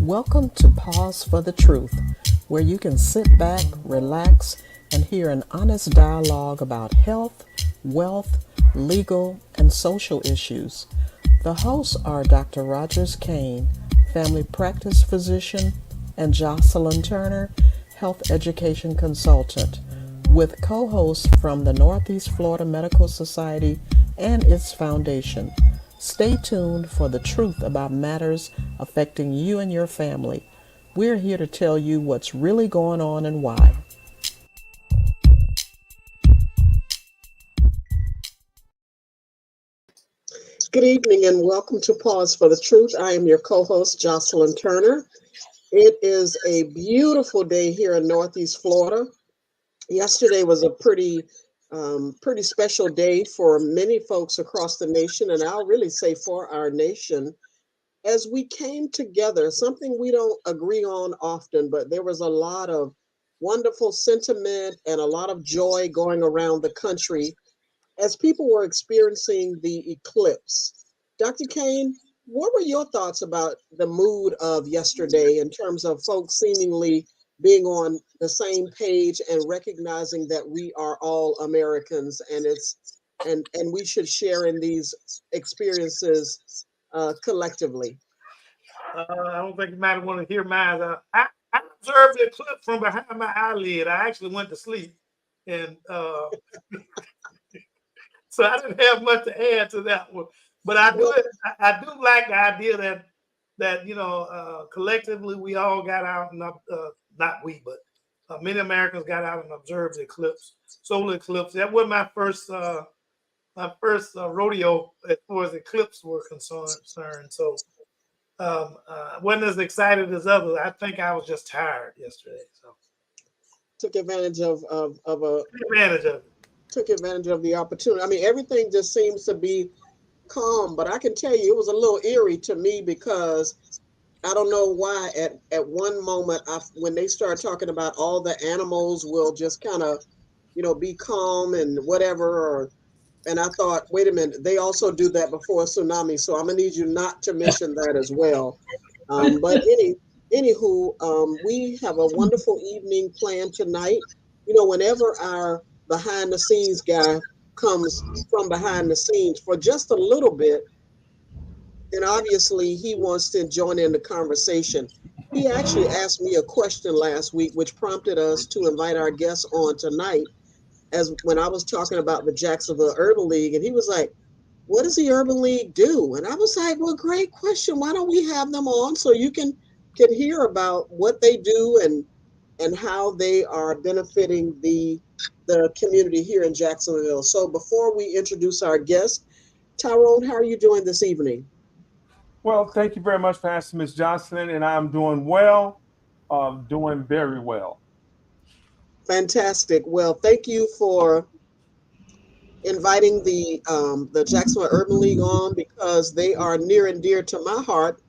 Welcome to Pause for the Truth, where you can sit back, relax, and hear an honest dialogue about health, wealth, legal, and social issues. The hosts are Dr. Rogers Kane, family practice physician, and Jocelyn Turner, health education consultant, with co hosts from the Northeast Florida Medical Society and its foundation. Stay tuned for the truth about matters affecting you and your family. We're here to tell you what's really going on and why. Good evening and welcome to Pause for the Truth. I am your co host, Jocelyn Turner. It is a beautiful day here in Northeast Florida. Yesterday was a pretty special day for many folks across the nation, and I'll really say for our nation, as we came together, something we don't agree on often, but there was a lot of wonderful sentiment and a lot of joy going around the country as people were experiencing the eclipse. Dr. Kane, what were your thoughts about the mood of yesterday in terms of folks seemingly being on the same page and recognizing that we are all Americans and we should share in these experiences collectively? I don't think you might want to hear mine. I observed the clip from behind my eyelid. I actually went to sleep, and so I didn't have much to add to that one. But Well, I do like the idea that collectively we all got out and not we, but many Americans got out and observed the eclipse, solar eclipse. That was my first rodeo as far as eclipse were concerned. So wasn't as excited as others. I think I was just tired yesterday. So took advantage of a took advantage of it. took advantage of the opportunity. I mean, everything just seems to be calm, but I can tell you it was a little eerie to me because I don't know why at one moment when they start talking about all the animals will just kind of be calm and whatever and I thought, wait a minute, they also do that before a tsunami, so I'm gonna need you not to mention that as well. But anywho, we have a wonderful evening planned tonight. Whenever our behind the scenes guy comes from behind the scenes for just a little bit, and obviously he wants to join in the conversation. He actually asked me a question last week, which prompted us to invite our guests on tonight. As when I was talking about the Jacksonville Urban League, and he was like, "What does the Urban League do?" And I was like, "Well, great question. Why don't we have them on so you can hear about what they do and how they are benefiting the community here in Jacksonville." So before we introduce our guest, Tyrone, how are you doing this evening? Well, thank you very much for asking, Miss Jocelyn, and I'm doing well, doing very well. Fantastic. Well, thank you for inviting the Jacksonville Urban League on because they are near and dear to my heart.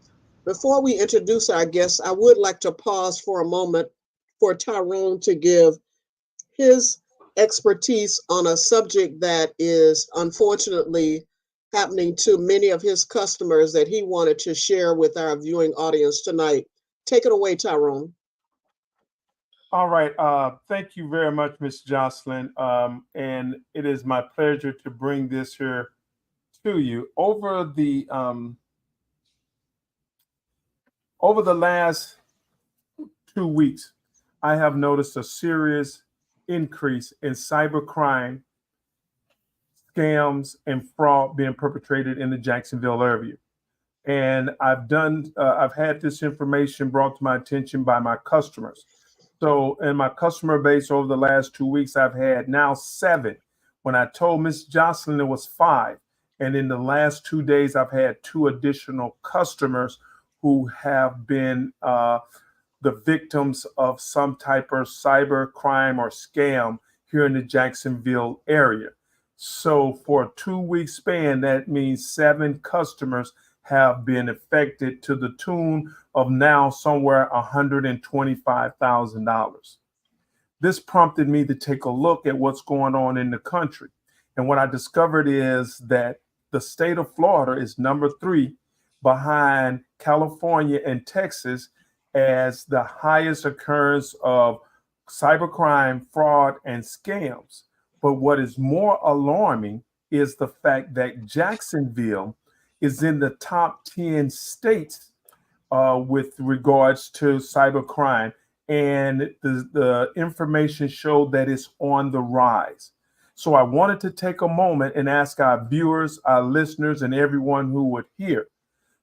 Before we introduce our guests, I would like to pause for a moment for Tyrone to give his expertise on a subject that is unfortunately happening to many of his customers that he wanted to share with our viewing audience tonight. Take it away, Tyrone. All right. Thank you very much, Miss Jocelyn. And it is my pleasure to bring this here to you. Over the last 2 weeks, I have noticed a serious increase in cybercrime, scams, and fraud being perpetrated in the Jacksonville area. And I've had this information brought to my attention by my customers. So in my customer base over the last 2 weeks, I've had now seven. When I told Miss Jocelyn it was five. And in the last 2 days, I've had two additional customers who have been the victims of some type of cyber crime or scam here in the Jacksonville area. So for a 2 week span, that means seven customers have been affected to the tune of now somewhere $125,000. This prompted me to take a look at what's going on in the country. And what I discovered is that the state of Florida is number three behind California and Texas as the highest occurrence of cybercrime, fraud, and scams. But what is more alarming is the fact that Jacksonville is in the top 10 states with regards to cybercrime. And the information showed that it's on the rise. So I wanted to take a moment and ask our viewers, our listeners, and everyone who would hear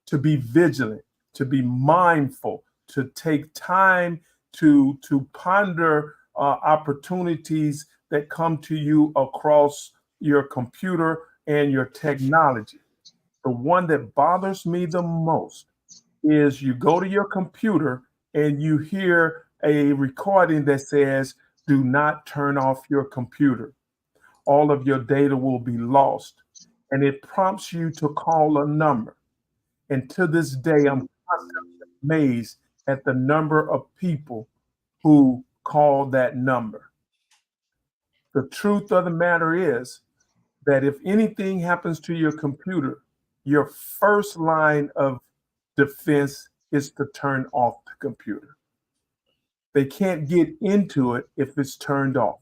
to be vigilant, to be mindful, to take time to ponder opportunities that come to you across your computer and your technology. The one that bothers me the most is you go to your computer and you hear a recording that says, "Do not turn off your computer. All of your data will be lost." And it prompts you to call a number. And to this day, I'm constantly amazed at the number of people who call that number. The truth of the matter is that if anything happens to your computer, your first line of defense is to turn off the computer. They can't get into it if it's turned off.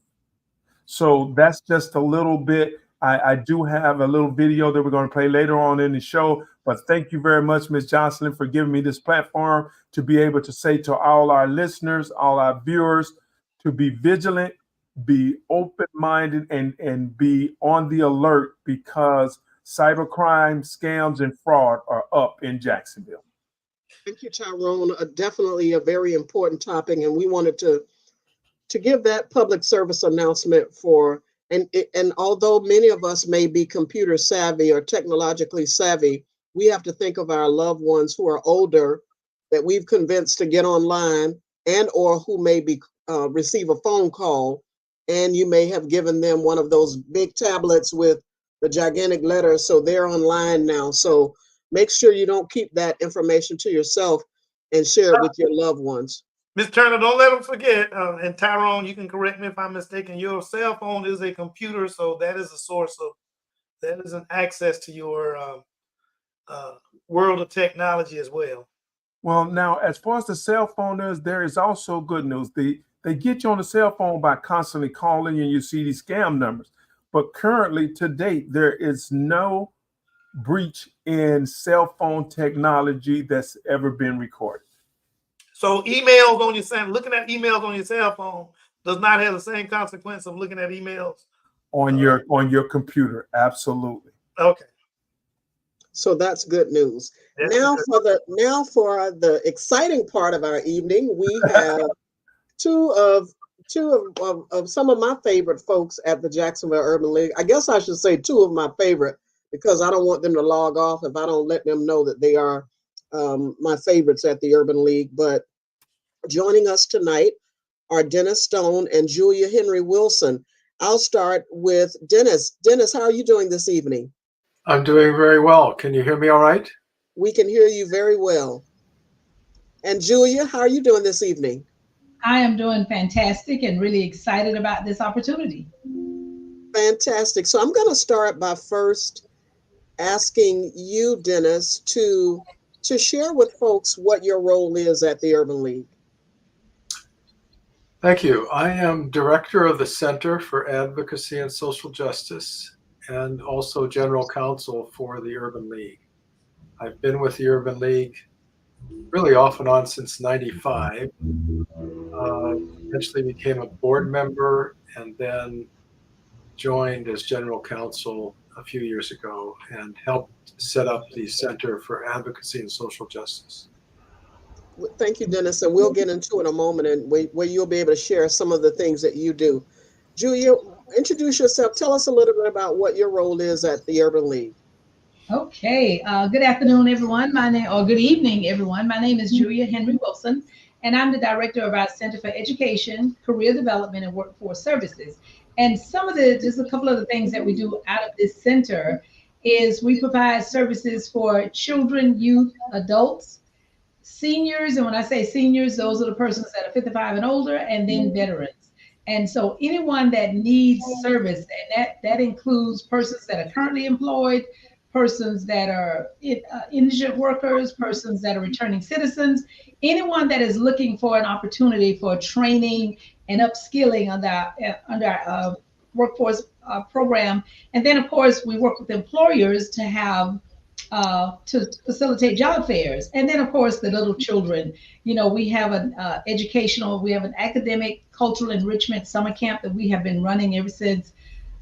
So that's just a little bit. I do have a little video that we're going to play later on in the show, but thank you very much, Ms. Jocelyn, for giving me this platform to be able to say to all our listeners, all our viewers, to be vigilant, be open-minded, and be on the alert, because cybercrime, scams, and fraud are up in Jacksonville. Thank you, Tyrone. Definitely a very important topic, and we wanted to give that public service announcement for, and although many of us may be computer savvy or technologically savvy, we have to think of our loved ones who are older that we've convinced to get online, and or who may be receive a phone call, and you may have given them one of those big tablets with the gigantic letters, so they're online now. So make sure you don't keep that information to yourself and share it with your loved ones. Ms. Turner, don't let them forget, and Tyrone, you can correct me if I'm mistaken, your cell phone is a computer, so that is a source of, that is an access to your world of technology as well. Well, now, as far as the cell phone is, there is also good news. They get you on the cell phone by constantly calling you, and you see these scam numbers. But currently, to date, there is no breach in cell phone technology that's ever been recorded. So emails on your looking at emails on your cell phone does not have the same consequence of looking at emails on your computer. Absolutely. Okay. So that's good news. Now for the exciting part of our evening, we have two of some of my favorite folks at the Jacksonville Urban League. I guess I should say two of my favorite, because I don't want them to log off if I don't let them know that they are my favorites at the Urban League. But joining us tonight are Dennis Stone and Julia Henry Wilson. I'll start with Dennis. Dennis, how are you doing this evening? I'm doing very well. Can you hear me all right? We can hear you very well. And Julia, how are you doing this evening? I am doing fantastic and really excited about this opportunity. Fantastic. So I'm going to start by first asking you, Dennis, to share with folks what your role is at the Urban League. Thank you. I am director of the Center for Advocacy and Social Justice, and also general counsel for the Urban League. I've been with the Urban League really off and on since '95. Eventually became a board member, and then joined as general counsel a few years ago and helped set up the Center for Advocacy and Social Justice. Thank you, Dennis, and we'll get into it in a moment, and where you'll be able to share some of the things that you do. Julia, introduce yourself. Tell us a little bit about what your role is at the Urban League. Okay. Good afternoon, everyone. Good evening, everyone. My name is Julia Henry Wilson, and I'm the director of our Center for Education, Career Development, and Workforce Services. And just a couple of the things that we do out of this center is we provide services for children, youth, adults, seniors. And when I say seniors, those are the persons that are 55 and older, and then veterans. And so anyone that needs service, and that includes persons that are currently employed, persons that are indigent workers, persons that are returning citizens, anyone that is looking for an opportunity for training and upskilling under our workforce program. And then, of course, we work with employers to have to facilitate job fairs. And then, of course, the little children. You know, we have an we have an academic cultural enrichment summer camp that we have been running ever since,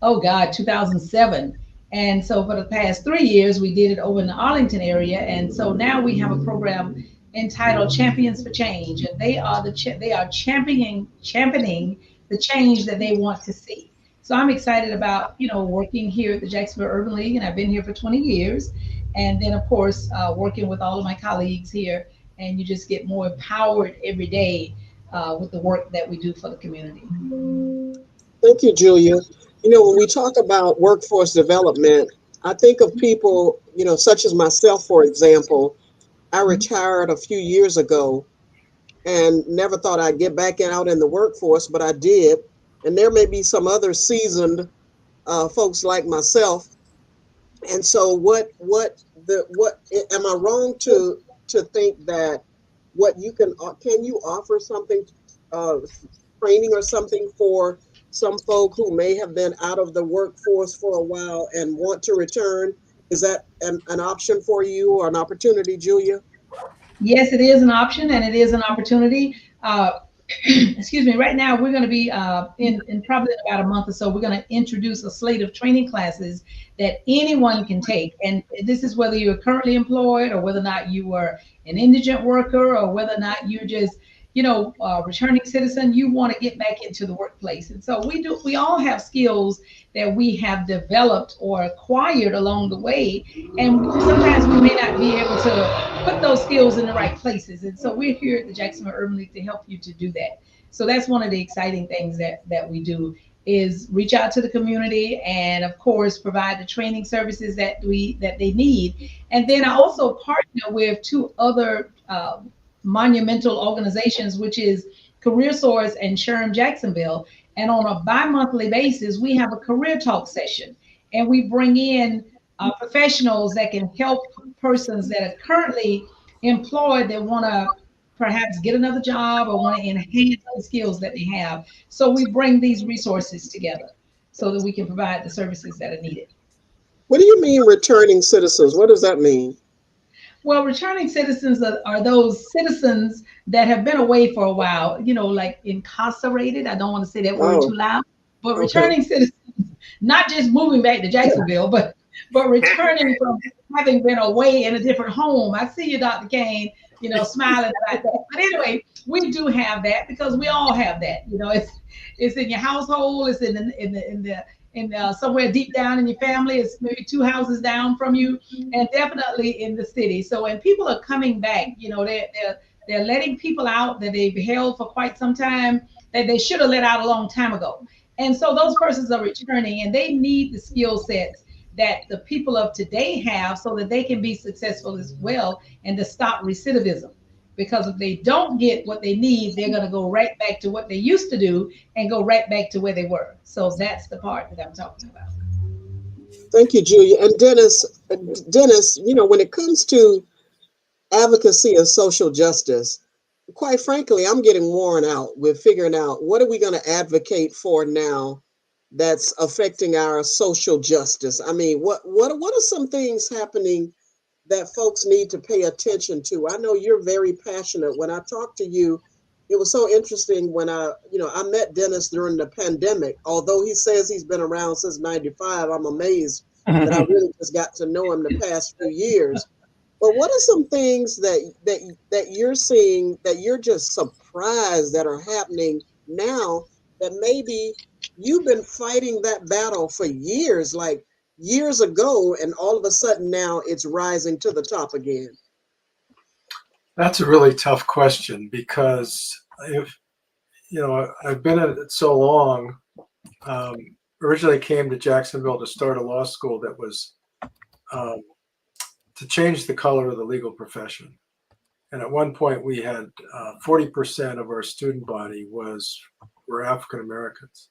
oh God, 2007. And so for the past 3 years, we did it over in the Arlington area. And so now we have a program entitled Champions for Change, and they are championing the change that they want to see. So I'm excited about, you know, working here at the Jacksonville Urban League, and I've been here for 20 years. And then, of course, working with all of my colleagues here, and you just get more empowered every day with the work that we do for the community. Thank you, Julia. You know, when we talk about workforce development, I think of people, you know, such as myself, for example. I retired a few years ago and never thought I'd get back out in the workforce, but I did. And there may be some other seasoned folks like myself. And so what am I wrong to think that what can you offer something, training or something for some folk who may have been out of the workforce for a while and want to return? Is that an option for you or an opportunity, Julia? Yes, it is an option and it is an opportunity. Excuse me. Right now, we're going to be in probably about a month or so. We're going to introduce a slate of training classes that anyone can take, and this is whether you're currently employed or whether or not you were an indigent worker or whether or not you're just, you know, returning citizen. You want to get back into the workplace, and so we all have skills that we have developed or acquired along the way, and sometimes we may not be able to put those skills in the right places. And so we're here at the Jacksonville Urban League to help you to do that. So that's one of the exciting things that we do, is reach out to the community and, of course, provide the training services that they need. And then I also partner with two other monumental organizations, which is Career Source and SHRM Jacksonville. And on a bi-monthly basis, we have a career talk session, and we bring in professionals that can help persons that are currently employed that want to perhaps get another job or want to enhance the skills that they have. So we bring these resources together so that we can provide the services that are needed. What do you mean returning citizens? What does that mean? Well, returning citizens are those citizens that have been away for a while, you know, like incarcerated. I don't want to say that word too loud, but Okay. returning citizens, not just moving back to Jacksonville, but returning from having been away in a different home. I see you, Dr. Kane, you know, smiling about that. But anyway, we do have that because we all have that. You know, it's in your household, it's in somewhere deep down in your family. It's maybe 2 houses down from you, and definitely in the city. So when people are coming back, you know, they're letting people out that they've held for quite some time that they should have let out a long time ago. And so those persons are returning, and they need the skill sets that the people of today have so that they can be successful as well, and to stop recidivism. Because if they don't get what they need, they're going to go right back to what they used to do and go right back to where they were. So that's the part that I'm talking about. Thank you, Julia. And Dennis, you know, when it comes to advocacy and social justice, quite frankly, I'm getting worn out with figuring out what are we going to advocate for now that's affecting our social justice. I mean, what are some things happening that folks need to pay attention to? I know you're very passionate. When I talked to you, it was so interesting when I met Dennis during the pandemic. Although he says he's been around since '95, I'm amazed that I really just got to know him the past few years. But what are some things that you're seeing that you're just surprised that are happening now that maybe you've been fighting that battle for years, like years ago, and all of a sudden now it's rising to the top again? That's a really tough question because I've been at it so long. Originally came to Jacksonville to start a law school that was to change the color of the legal profession. And at one point we had 40% of our student body were African Americans.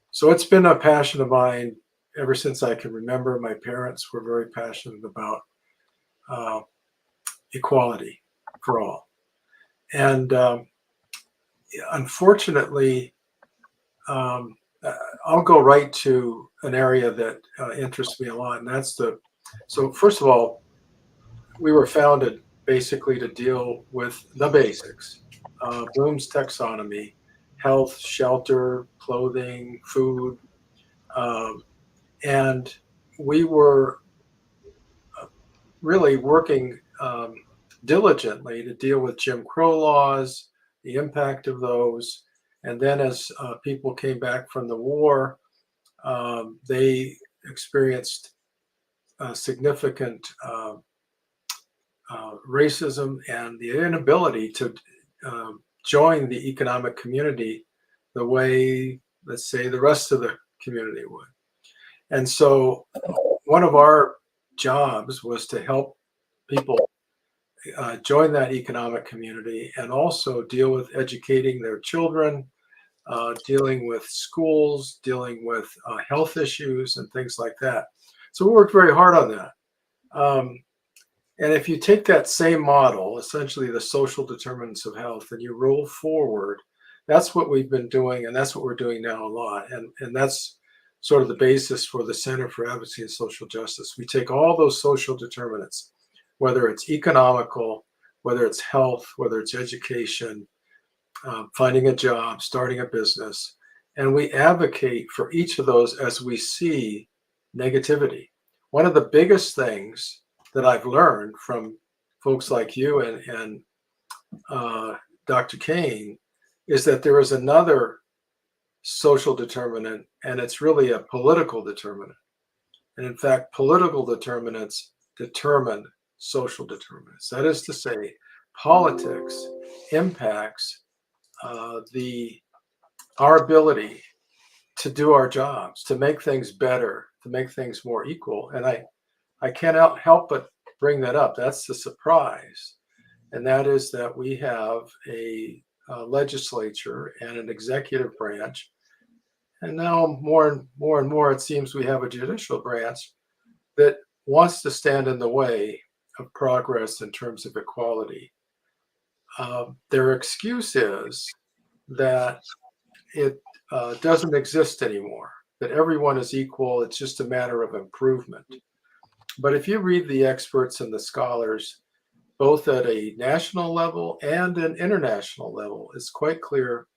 So it's been a passion of mine ever since I can remember, my parents were very passionate about equality for all. And unfortunately, I'll go right to an area that interests me a lot, and that's so first of all, we were founded basically to deal with the basics, Bloom's taxonomy, health, shelter, clothing, food, and we were really working diligently to deal with Jim Crow laws, the impact of those. And then as people came back from the war, they experienced significant racism and the inability to join the economic community the way, let's say, the rest of the community would. And so one of our jobs was to help people join that economic community and also deal with educating their children, dealing with schools, dealing with health issues and things like that. So we worked very hard on that. And if you take that same model, essentially the social determinants of health, and you roll forward, that's what we've been doing, and that's what we're doing now a lot. And that's sort of the basis for the Center for Advocacy and Social Justice. We take all those social determinants, whether it's economical, whether it's health, whether it's education, finding a job, starting a business, and we advocate for each of those as we see negativity. One of the biggest things that I've learned from folks like you and Dr. Kane is that there is another social determinant, and it's really a political determinant. And in fact, political determinants determine social determinants. That is to say, politics impacts our ability to do our jobs, to make things better, to make things more equal. And I cannot help but bring that up. That's the surprise. And that is that we have a legislature and an executive branch. And now more and more, it seems we have a judicial branch that wants to stand in the way of progress in terms of equality. Their excuse is that it doesn't exist anymore, that everyone is equal. It's just a matter of improvement. But if you read the experts and the scholars, both at a national level and an international level, it's quite clear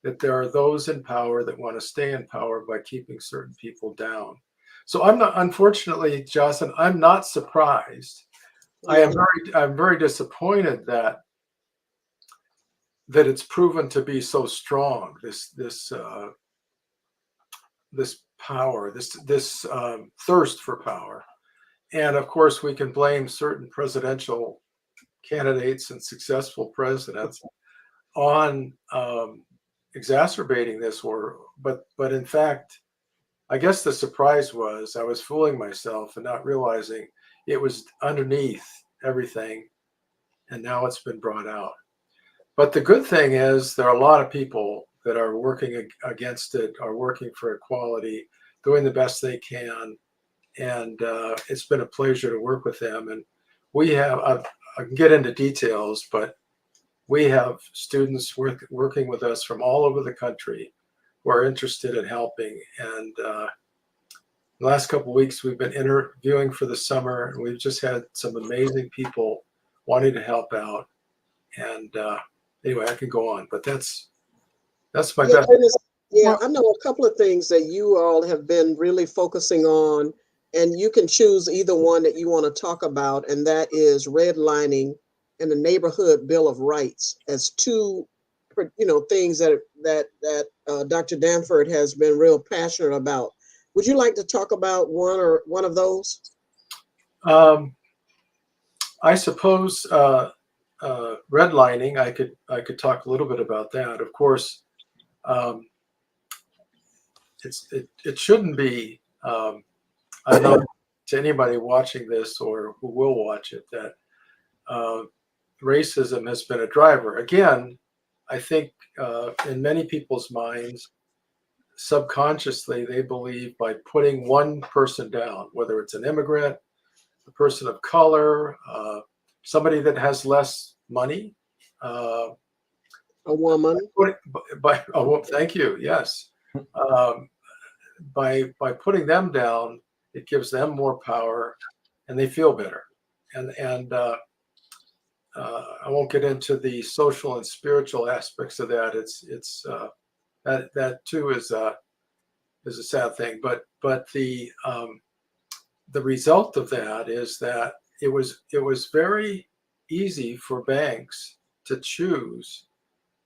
that there are those in power that want to stay in power by keeping certain people down. So I'm not, unfortunately, Jocelyn, I'm not surprised. I'm very disappointed that it's proven to be so strong. This power, this thirst for power, and of course we can blame certain presidential candidates and successful presidents on exacerbating this war. But in fact, I guess the surprise was I was fooling myself and not realizing it was underneath everything, and now it's been brought out. But the good thing is there are a lot of people that are working against it, are working for equality, doing the best they can, and it's been a pleasure to work with them. And we have, I can get into details, but we have students working with us from all over the country who are interested in helping. And the last couple of weeks, we've been interviewing for the summer, and we've just had some amazing people wanting to help out. And anyway, I can go on, but that's my best. Yeah, I know a couple of things that you all have been really focusing on, and you can choose either one that you want to talk about, and that is redlining and the Neighborhood Bill of Rights as two, things that Dr. Danford has been real passionate about. Would you like to talk about one of those? I suppose redlining. I could talk a little bit about that. Of course, it shouldn't be. I don't know to anybody watching this or who will watch it that racism has been a driver. Again, I think in many people's minds, subconsciously, they believe by putting one person down, whether it's an immigrant, a person of color, somebody that has less money, A woman. Thank you. Yes. By putting them down, it gives them more power, and they feel better. And I won't get into the social and spiritual aspects of that. It's that too is a sad thing. But the result of that is that it was very easy for banks to choose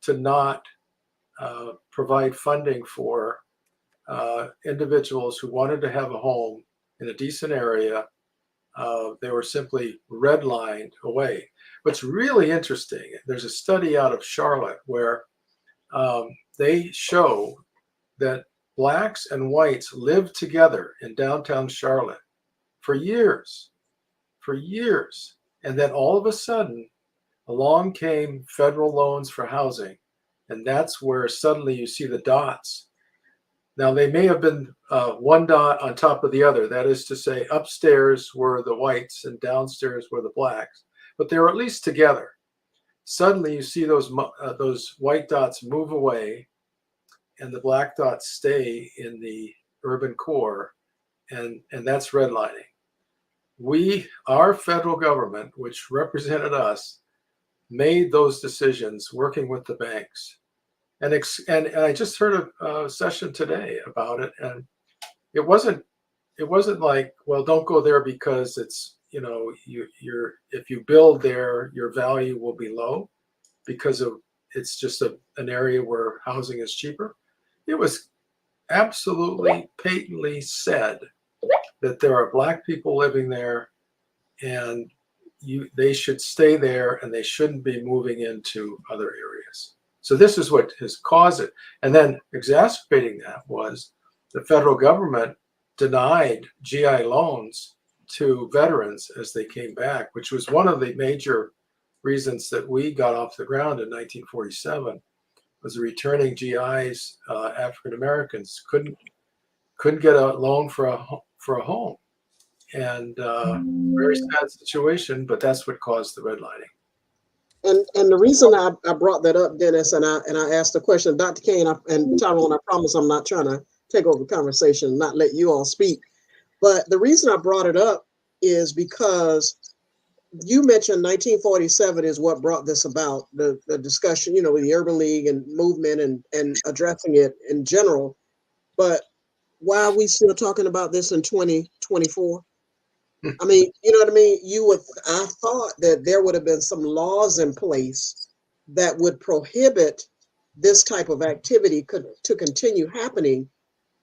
to not provide funding for individuals who wanted to have a home in a decent area. They were simply redlined away. What's really interesting, there's a study out of Charlotte where they show that blacks and whites lived together in downtown Charlotte for years. And then all of a sudden, along came federal loans for housing. And that's where suddenly you see the dots. Now, they may have been one dot on top of the other. That is to say, upstairs were the whites and downstairs were the blacks. But they were at least together. Suddenly, you see those white dots move away, and the black dots stay in the urban core, and that's redlining. Our federal government, which represented us, made those decisions working with the banks. And I just heard a session today about it, and it wasn't like, well, don't go there because it's, if you build there, your value will be low because it's just an area where housing is cheaper. It was absolutely patently said that there are black people living there, and they should stay there, and they shouldn't be moving into other areas. So this is what has caused it. And then exacerbating that was the federal government denied GI loans to veterans as they came back, which was one of the major reasons that we got off the ground in 1947, was the returning GIs, African Americans, couldn't get a loan for a home. And very sad situation, but that's what caused the redlining. And the reason I brought that up, Dennis, and I asked the question, Dr. Kane and Tyrone, I promise I'm not trying to take over the conversation and not let you all speak. But the reason I brought it up is because you mentioned 1947 is what brought this about, the discussion, with the Urban League and movement and addressing it in general. But why are we still talking about this in 2024? I mean, you know what I mean? I thought that there would have been some laws in place that would prohibit this type of activity to continue happening.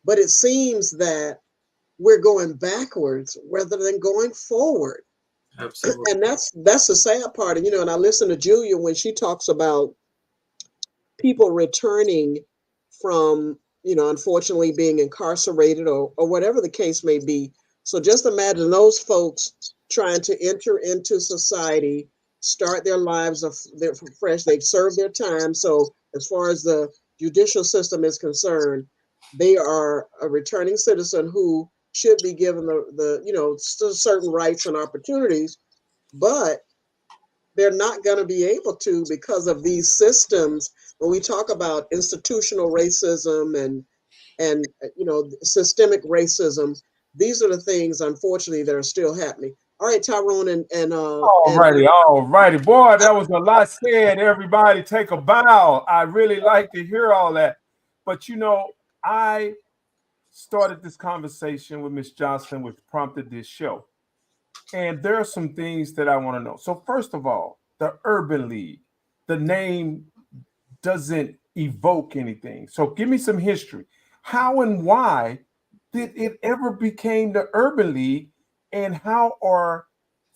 But it seems that we're going backwards rather than going forward. Absolutely. And that's the sad part. And I listen to Julia when she talks about people returning from, unfortunately being incarcerated or whatever the case may be. So just imagine those folks trying to enter into society, start their lives fresh. They've served their time. So as far as the judicial system is concerned, they are a returning citizen who should be given the certain rights and opportunities, but they're not going to be able to because of these systems. When we talk about institutional racism and systemic racism, these are the things, unfortunately, that are still happening. All right, Tyrone and all righty, boy, that was a lot said. Everybody, take a bow. I really like to hear all that, but I started this conversation with Ms. Johnson, which prompted this show, and there are some things that I want to know. So first of all, the Urban League, the name doesn't evoke anything. So give me some history. How and why did it ever became the Urban League, and how are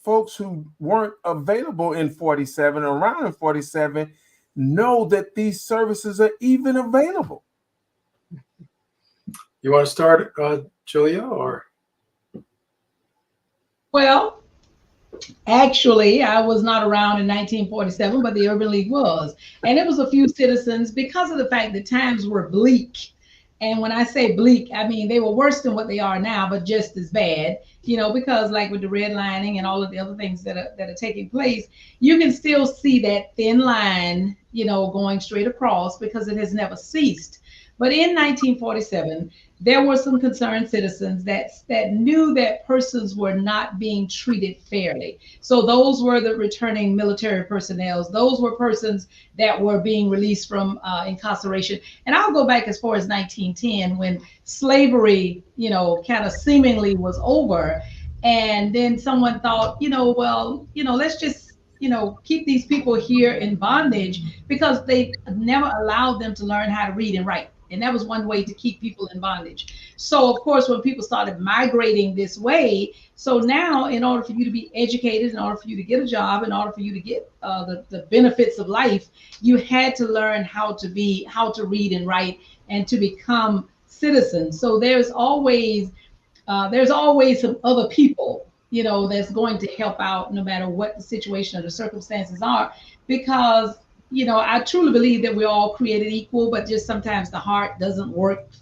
folks who weren't available in 47, around in 47, know that these services are even available? You want to start, Julia, or? Well, actually, I was not around in 1947, but the Urban League was. And it was a few citizens, because of the fact that times were bleak And when I say bleak, I mean they were worse than what they are now, but just as bad, because like with the redlining and all of the other things that are taking place, you can still see that thin line, going straight across because it has never ceased. But in 1947, there were some concerned citizens that knew that persons were not being treated fairly. So those were the returning military personnel. Those were persons that were being released from incarceration. And I'll go back as far as 1910 when slavery, kind of seemingly was over. And then someone thought, let's just, keep these people here in bondage because they never allowed them to learn how to read and write. And that was one way to keep people in bondage. So, of course, when people started migrating this way, so now in order for you to be educated, in order for you to get a job, in order for you to get the benefits of life, you had to learn how to read and write and to become citizens. So there's always some other people, that's going to help out no matter what the situation or the circumstances are, because I truly believe that we're all created equal, but just sometimes the heart doesn't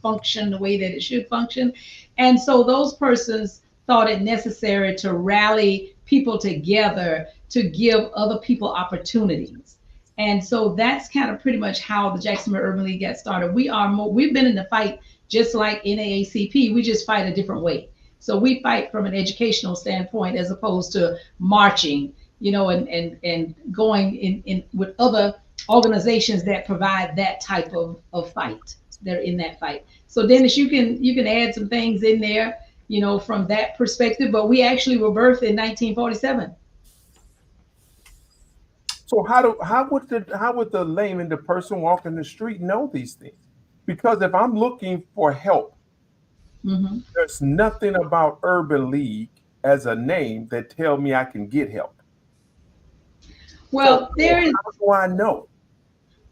function the way that it should function. And so those persons thought it necessary to rally people together to give other people opportunities. And so that's kind of pretty much how the Jacksonville Urban League got started. We've been in the fight just like NAACP. We just fight a different way. So we fight from an educational standpoint as opposed to marching, and going in with other organizations that provide that type of fight. They're in that fight. So Dennis, you can add some things in there, from that perspective. But we actually were birthed in 1947. So how would the layman, the person walking the street, know these things? Because if I'm looking for help, Mm-hmm. there's nothing about Urban League as a name that tell me I can get help. Well, So there is. how do I know?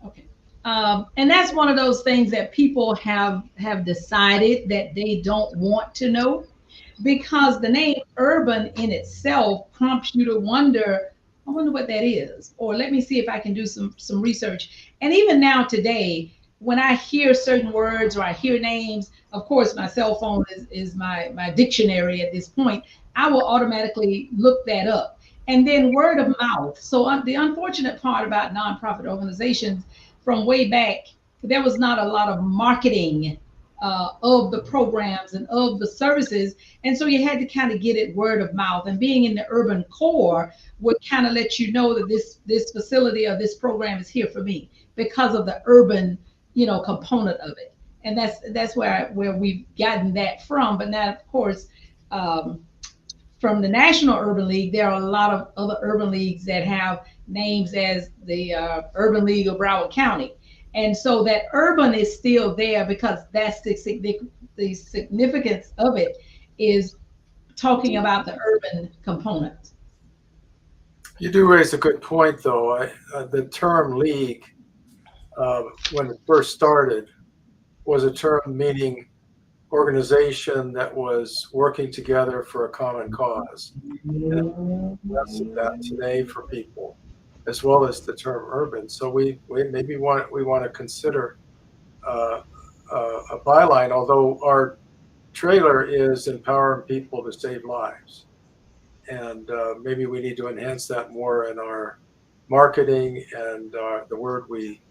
Okay. And that's one of those things that people have decided that they don't want to know, because the name urban in itself prompts you to wonder, I wonder what that is, or let me see if I can do some research. And even now today, when I hear certain words or I hear names, of course, my cell phone is my dictionary at this point. I will automatically look that up. And then word of mouth. So the unfortunate part about nonprofit organizations from way back, there was not a lot of marketing of the programs and of the services. And so you had to kind of get it word of mouth. And being in the urban core would kind of let you know that this facility or this program is here for me because of the urban, component of it. And that's where we've gotten that from. But now, of course, from the National Urban League, there are a lot of other urban leagues that have names as the Urban League of Broward County. And so that urban is still there because that's the significance of it, is talking about the urban component. You do raise a good point, though. The term league, when it first started, was a term meaning organization that was working together for a common cause. And less of that today for people, as well as the term urban. So we want to consider a byline, although our trailer is empowering people to save lives. And maybe we need to enhance that more in our marketing and the word we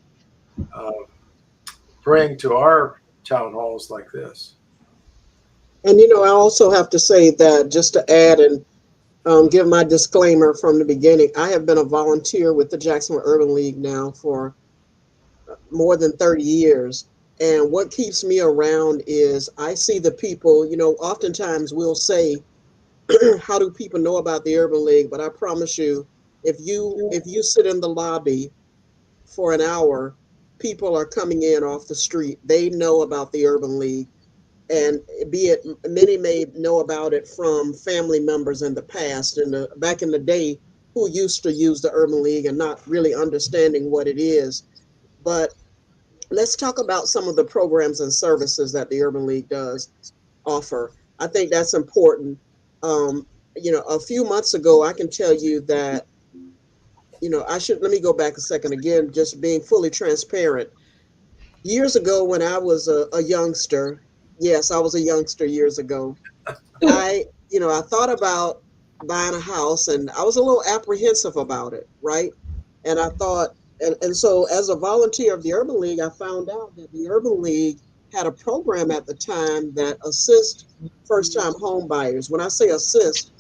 bring to our town halls like this. And I also have to say that, just to add and give my disclaimer from the beginning, I have been a volunteer with the Jacksonville Urban League now for more than 30 years. And what keeps me around is I see the people, oftentimes we'll say, how do people know about the Urban League? But I promise you, if you sit in the lobby for an hour, people are coming in off the street. They know about the Urban League. And many may know about it from family members in the past, back in the day, who used to use the Urban League and not really understanding what it is. But let's talk about some of the programs and services that the Urban League does offer. I think that's important. A few months ago, I can tell you that, let me go back a second again, just being fully transparent. years ago when I was a youngster, yes, I was a youngster years ago. I thought about buying a house and I was a little apprehensive about it, right? And I thought, and so as a volunteer of the Urban League, I found out that the Urban League had a program at the time that assist first time home buyers. When I say assist,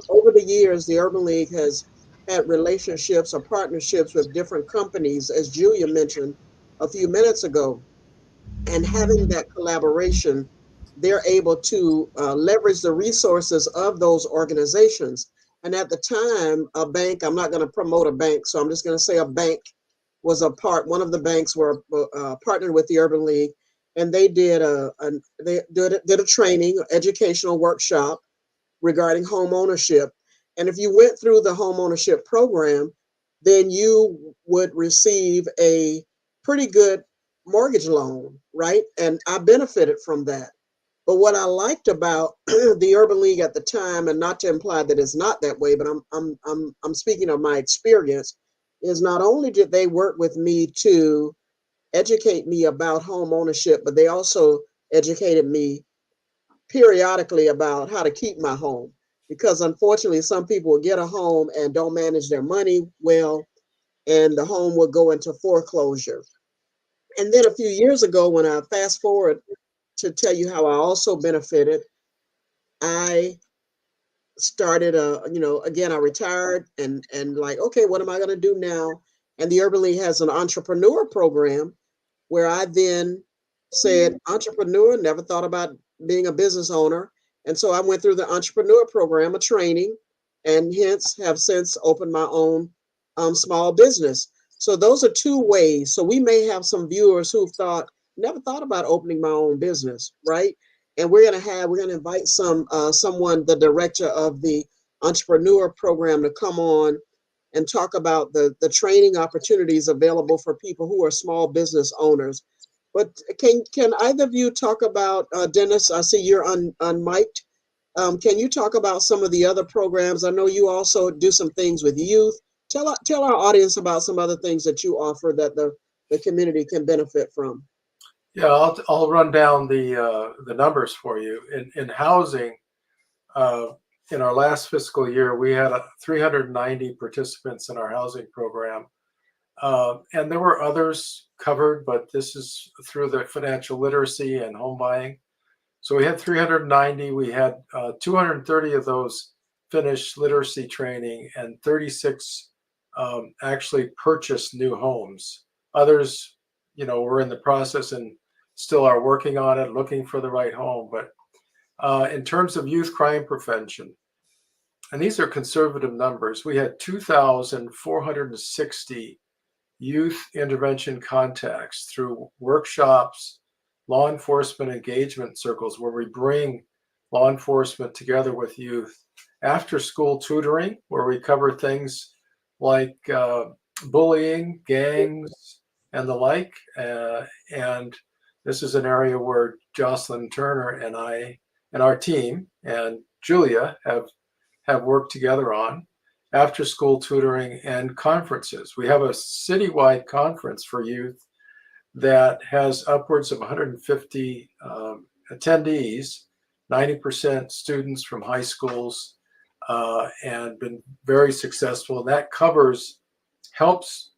over the years, the Urban League has had relationships or partnerships with different companies, as Julia mentioned a few minutes ago, and having that collaboration, they're able to leverage the resources of those organizations. And at the time, a bank, I'm not going to promote a bank, so I'm just going to say a bank was one of the banks were partnered with the Urban League, and they did a training, educational workshop regarding home ownership. And if you went through the home ownership program, then you would receive a pretty good mortgage loan, right? And I benefited from that. But what I liked about the Urban League at the time, and not to imply that it's not that way, but I'm speaking of my experience, is not only did they work with me to educate me about home ownership, but they also educated me periodically about how to keep my home. Because unfortunately, some people will get a home and don't manage their money well, and the home will go into foreclosure. And then a few years ago, when I fast forward to tell you how I also benefited, I started again, I retired and like, okay, what am I going to do now? And the Urban League has an entrepreneur program where I then said, entrepreneur, never thought about being a business owner. And so I went through the entrepreneur program, a training, and hence have since opened my own small business. So those are two ways. So we may have some viewers who've never thought about opening my own business, right? And we're gonna invite someone, the director of the entrepreneur program, to come on and talk about the training opportunities available for people who are small business owners. But can either of you talk about, Dennis? I see you're unmiked. Can you talk about some of the other programs? I know you also do some things with youth. Tell our audience about some other things that you offer that the community can benefit from. Yeah, I'll run down the numbers for you. In housing, uh, in our last fiscal year, we had 390 participants in our housing program. And there were others covered, but this is through the financial literacy and home buying. So we had 390. We had 230 of those finished literacy training, and 36 actually purchased new homes. Others, were in the process and still are working on it, looking for the right home. But in terms of youth crime prevention, and these are conservative numbers, we had 2,460 youth intervention contacts through workshops, law enforcement engagement circles where we bring law enforcement together with youth, after school tutoring where we cover things like bullying, gangs, and the like. And this is an area where Jocelyn Turner and I and our team and Julia have worked together on after school tutoring and conferences. We have a citywide conference for youth that has upwards of 150 attendees, 90% students from high schools, and been very successful. And that helps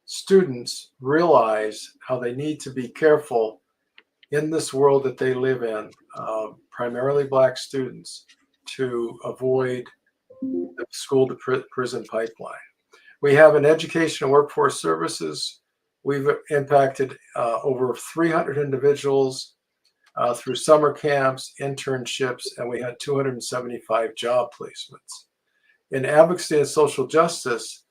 students realize how they need to be careful in this world that they live in, primarily Black students, to avoid the school to prison pipeline. We have an education and workforce services. We've impacted over 300 individuals through summer camps, internships, and we had 275 job placements. In advocacy and social justice,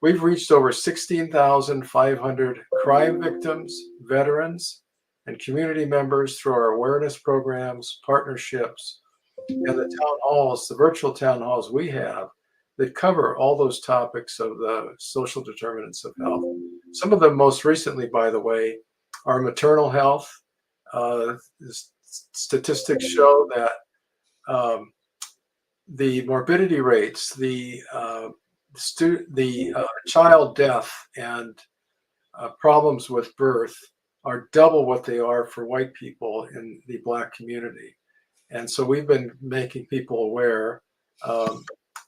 we've reached over 16,500 crime victims, veterans, and community members through our awareness programs, partnerships, and the town halls, the virtual town halls we have that cover all those topics of the social determinants of health. Some of them most recently, by the way, are maternal health. Statistics show that the morbidity rates, the child death, and problems with birth are double what they are for white people in the Black community. And so we've been making people aware.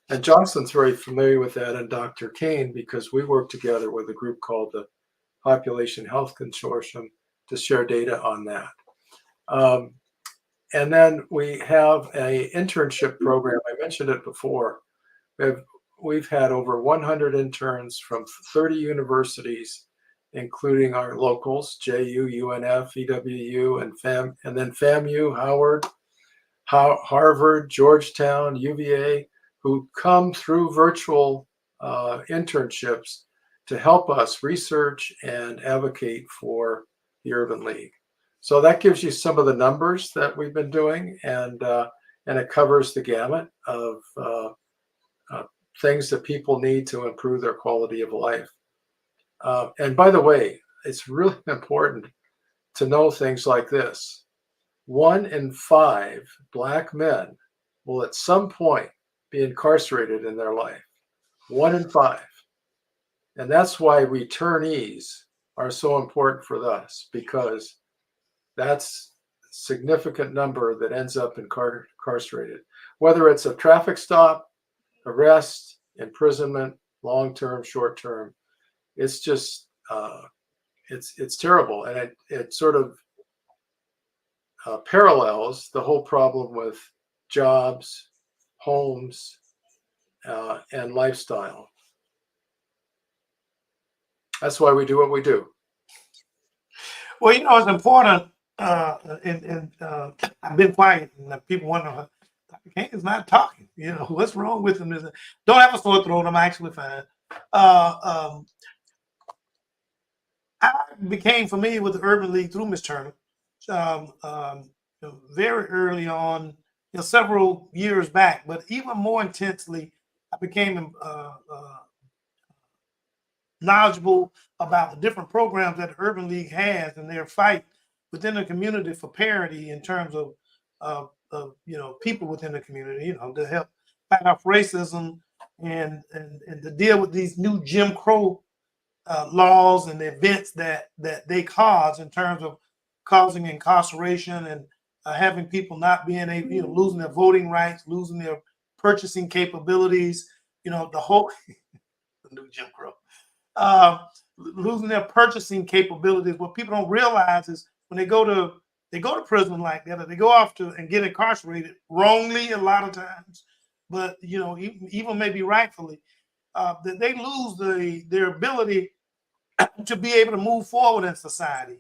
And Johnson's very familiar with that, and Dr. Kane, because we work together with a group called the Population Health Consortium to share data on that. And then we have an internship program. I mentioned it before. We've had over 100 interns from 30 universities, including our locals, JU, UNF, EWU, and then FAMU, Howard, Harvard, Georgetown, UVA, who come through virtual internships to help us research and advocate for the Urban League. So that gives you some of the numbers that we've been doing, and it covers the gamut of things that people need to improve their quality of life. And by the way, it's really important to know things like this. 1 in 5 Black men will at some point be incarcerated in their life. 1 in 5. And that's why returnees are so important for us, because that's a significant number that ends up incarcerated, whether it's a traffic stop, arrest, imprisonment, long-term, short-term. It's just, it's terrible. And it sort of parallels the whole problem with jobs, homes, and lifestyle. That's why we do what we do. Well, you know, it's important, and I've been quiet, and people wonder, Dr. Kane is not talking. You know, what's wrong with him? Don't have a sore throat. I'm actually fine. I became familiar with the Urban League through Ms. Turner very early on, several years back, but even more intensely, I became knowledgeable about the different programs that the Urban League has and their fight within the community for parity in terms of people within the community, to help fight off racism and to deal with these new Jim Crow laws and events that they cause in terms of causing incarceration and having people not being able, losing their voting rights, losing their purchasing capabilities, the whole the new Jim Crow. Losing their purchasing capabilities. What people don't realize is when they go to prison like that, or they go off to and get incarcerated wrongly a lot of times, but even maybe rightfully, that they lose their ability to be able to move forward in society.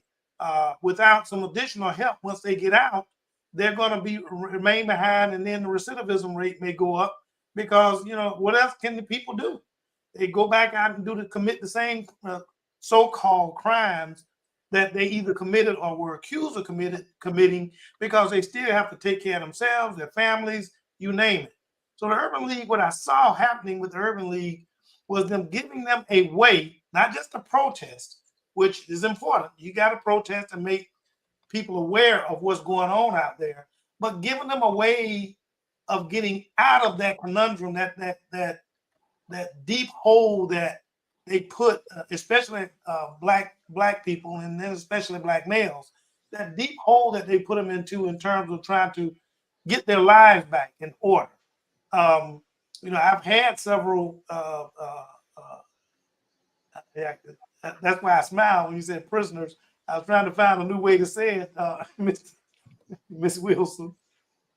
Without some additional help, once they get out, they're going to remain behind, and then the recidivism rate may go up because what else can the people do? They go back out and commit the same so-called crimes that they either committed or were accused of committing because they still have to take care of themselves, their families, you name it. So the Urban League, what I saw happening with the Urban League was them giving them a way, not just to protest, which is important. You got to protest and make people aware of what's going on out there, but giving them a way of getting out of that conundrum, that deep hole that they put, especially black people, and then especially black males, that deep hole that they put them into in terms of trying to get their lives back in order. I've had several. That's why I smiled when you said prisoners. I was trying to find a new way to say it, Miss Wilson.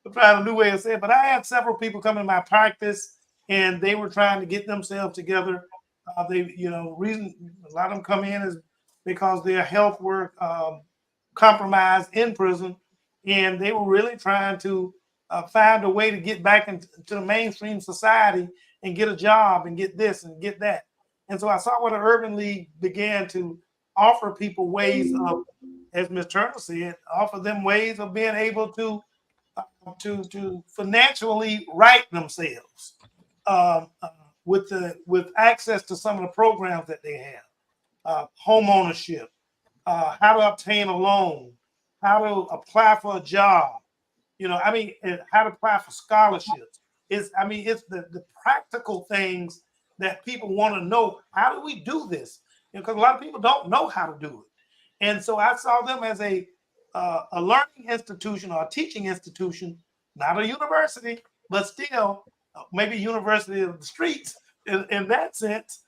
I'm trying a new way to say it, but I had several people come in my practice, and they were trying to get themselves together. Reason a lot of them come in is because their health were compromised in prison, and they were really trying to find a way to get back into the mainstream society and get a job and get this and get that. And so I saw what the Urban League began to offer people ways of, as Ms. Turner said, offer them ways of being able to financially right themselves with access to some of the programs that they have, home ownership, how to obtain a loan, how to apply for a job, and how to apply for scholarships. It's the practical things that people want to know. How do we do this? because a lot of people don't know how to do it. And so I saw them as a learning institution or a teaching institution, not a university, but still maybe university of the streets in that sense,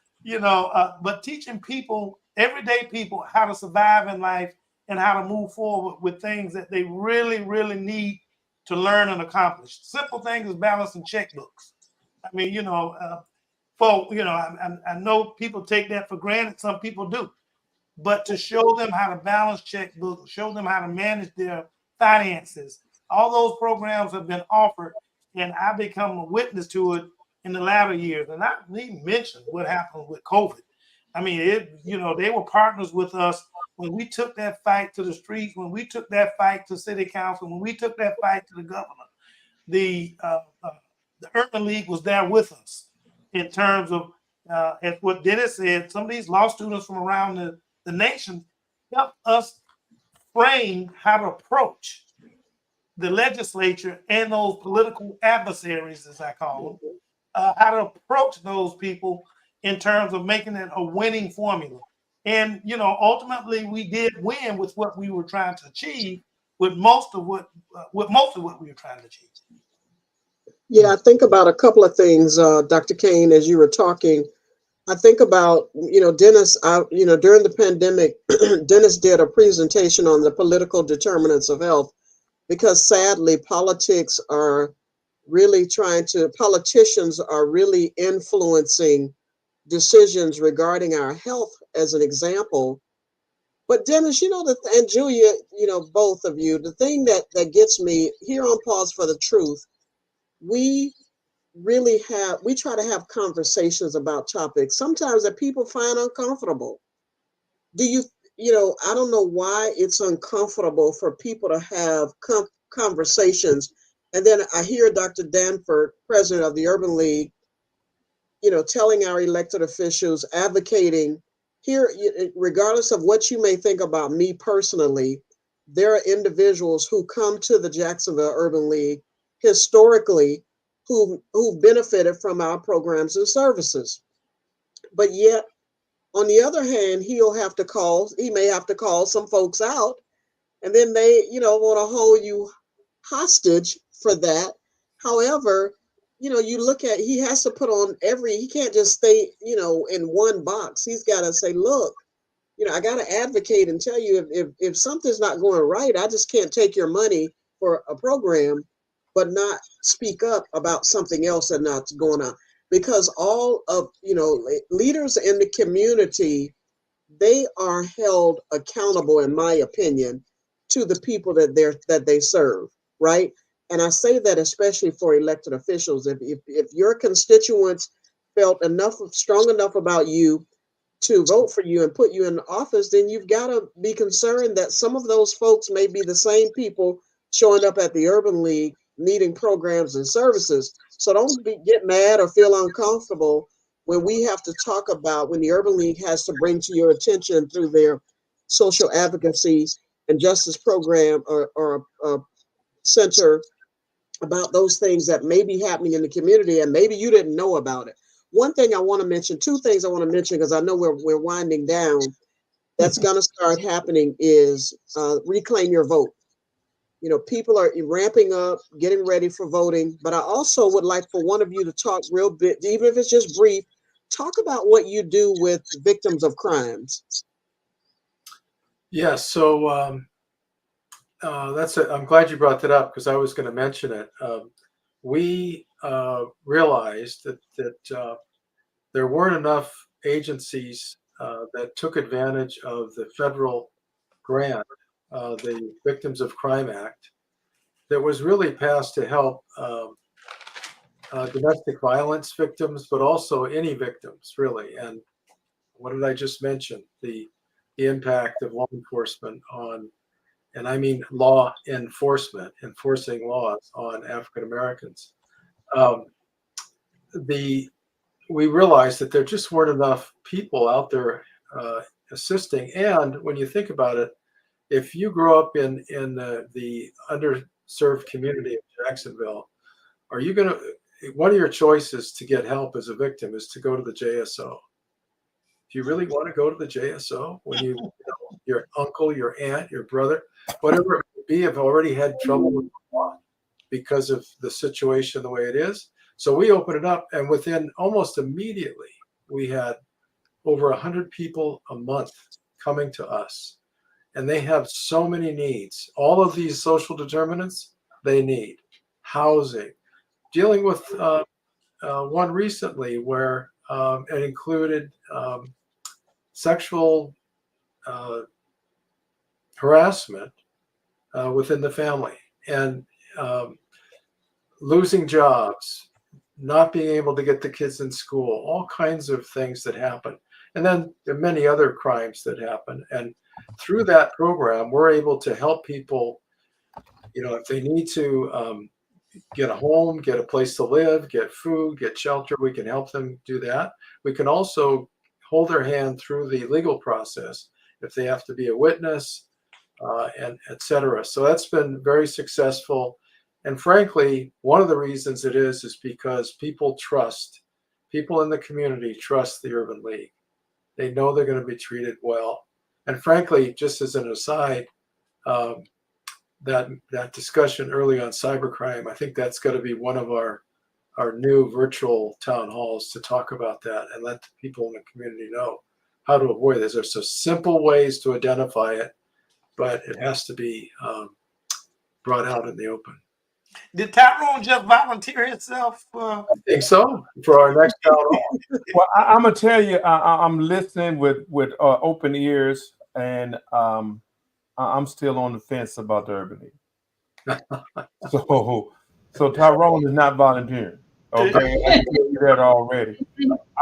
but teaching people, everyday people, how to survive in life and how to move forward with things that they really, really need to learn and accomplish. Simple things as balancing checkbooks. I mean, I know people take that for granted. Some people do. But to show them how to balance checkbooks, show them how to manage their finances, all those programs have been offered, and I become a witness to it in the latter years. And I didn't mention what happened with COVID. I mean, they were partners with us when we took that fight to the streets, when we took that fight to city council, when we took that fight to the governor. The Urban League was there with us in terms of, as what Dennis said, some of these law students from around the nation helped us frame how to approach the legislature and those political adversaries, as I call them, how to approach those people in terms of making it a winning formula. And, ultimately we did win with what we were trying to achieve with most of what we were trying to achieve. Yeah, I think about a couple of things, Dr. Kane, as you were talking. I think about, Dennis, during the pandemic, Dennis did a presentation on the political determinants of health, because sadly, politicians are really influencing decisions regarding our health, as an example. But Dennis, and Julia, both of you, the thing that gets me here on Pause for the Truth, we try to have conversations about topics sometimes that people find uncomfortable. I don't know why it's uncomfortable for people to have conversations. And then I hear Dr. Danford, president of the Urban League, telling our elected officials, advocating here, regardless of what you may think about me personally, there are individuals who come to the Jacksonville Urban League historically who benefited from our programs and services. But yet, on the other hand, he may have to call some folks out, and then they, want to hold you hostage for that. However, you look at, he has to put on he can't just stay, in one box. He's got to say, look, I got to advocate and tell you if something's not going right, I just can't take your money for a program, but not speak up about something else that's not going on. Because all of, leaders in the community, they are held accountable, in my opinion, to the people that they serve, right? And I say that especially for elected officials. If your constituents felt strong enough about you to vote for you and put you in office, then you've got to be concerned that some of those folks may be the same people showing up at the Urban League needing programs and services. So don't get mad or feel uncomfortable when we have to talk about, when the Urban League has to bring to your attention through their social advocacy and justice program or center about those things that may be happening in the community and maybe you didn't know about it. One thing I want to mention, two things I want to mention, because I know we're winding down, that's going to start happening is reclaim your vote. People are ramping up, getting ready for voting, but I also would like for one of you to talk real bit, even if it's just brief, talk about what you do with victims of crimes. Yeah, so I'm glad you brought that up, because I was going to mention it. We realized that there weren't enough agencies that took advantage of the federal grant, the Victims of Crime Act, that was really passed to help domestic violence victims, but also any victims, really. And what did I just mention? The impact of law enforcement on, and I mean law enforcement, enforcing laws on African Americans. We realized that there just weren't enough people out there assisting. And when you think about it, if you grow up in the underserved community of Jacksonville, one of your choices to get help as a victim is to go to the JSO. Do you really want to go to the JSO when your uncle, your aunt, your brother, whatever it may be, have already had trouble with the law because of the situation the way it is? So we opened it up, and within almost immediately, we had over 100 people a month coming to us. And they have so many needs. All of these social determinants they need. Housing. Dealing with one recently where it included sexual harassment within the family, and losing jobs, not being able to get the kids in school, all kinds of things that happen. And then there are many other crimes that happen. And through that program, we're able to help people, if they need to get a home, get a place to live, get food, get shelter, we can help them do that. We can also hold their hand through the legal process if they have to be a witness, and et cetera. So that's been very successful. And frankly, one of the reasons it is because people in the community trust the Urban League. They know they're going to be treated well. And frankly, just as an aside, that discussion early on cybercrime, I think that's got to be one of our new virtual town halls to talk about that and let the people in the community know how to avoid this. There's so simple ways to identify it, but it has to be brought out in the open. Did Tyrone just volunteer himself? I think so, for our next town hall. Well, I'm gonna tell you, I'm listening with open ears, and I'm still on the fence about the Urban League. So Tyrone is not volunteering. Okay, I can tell you that already.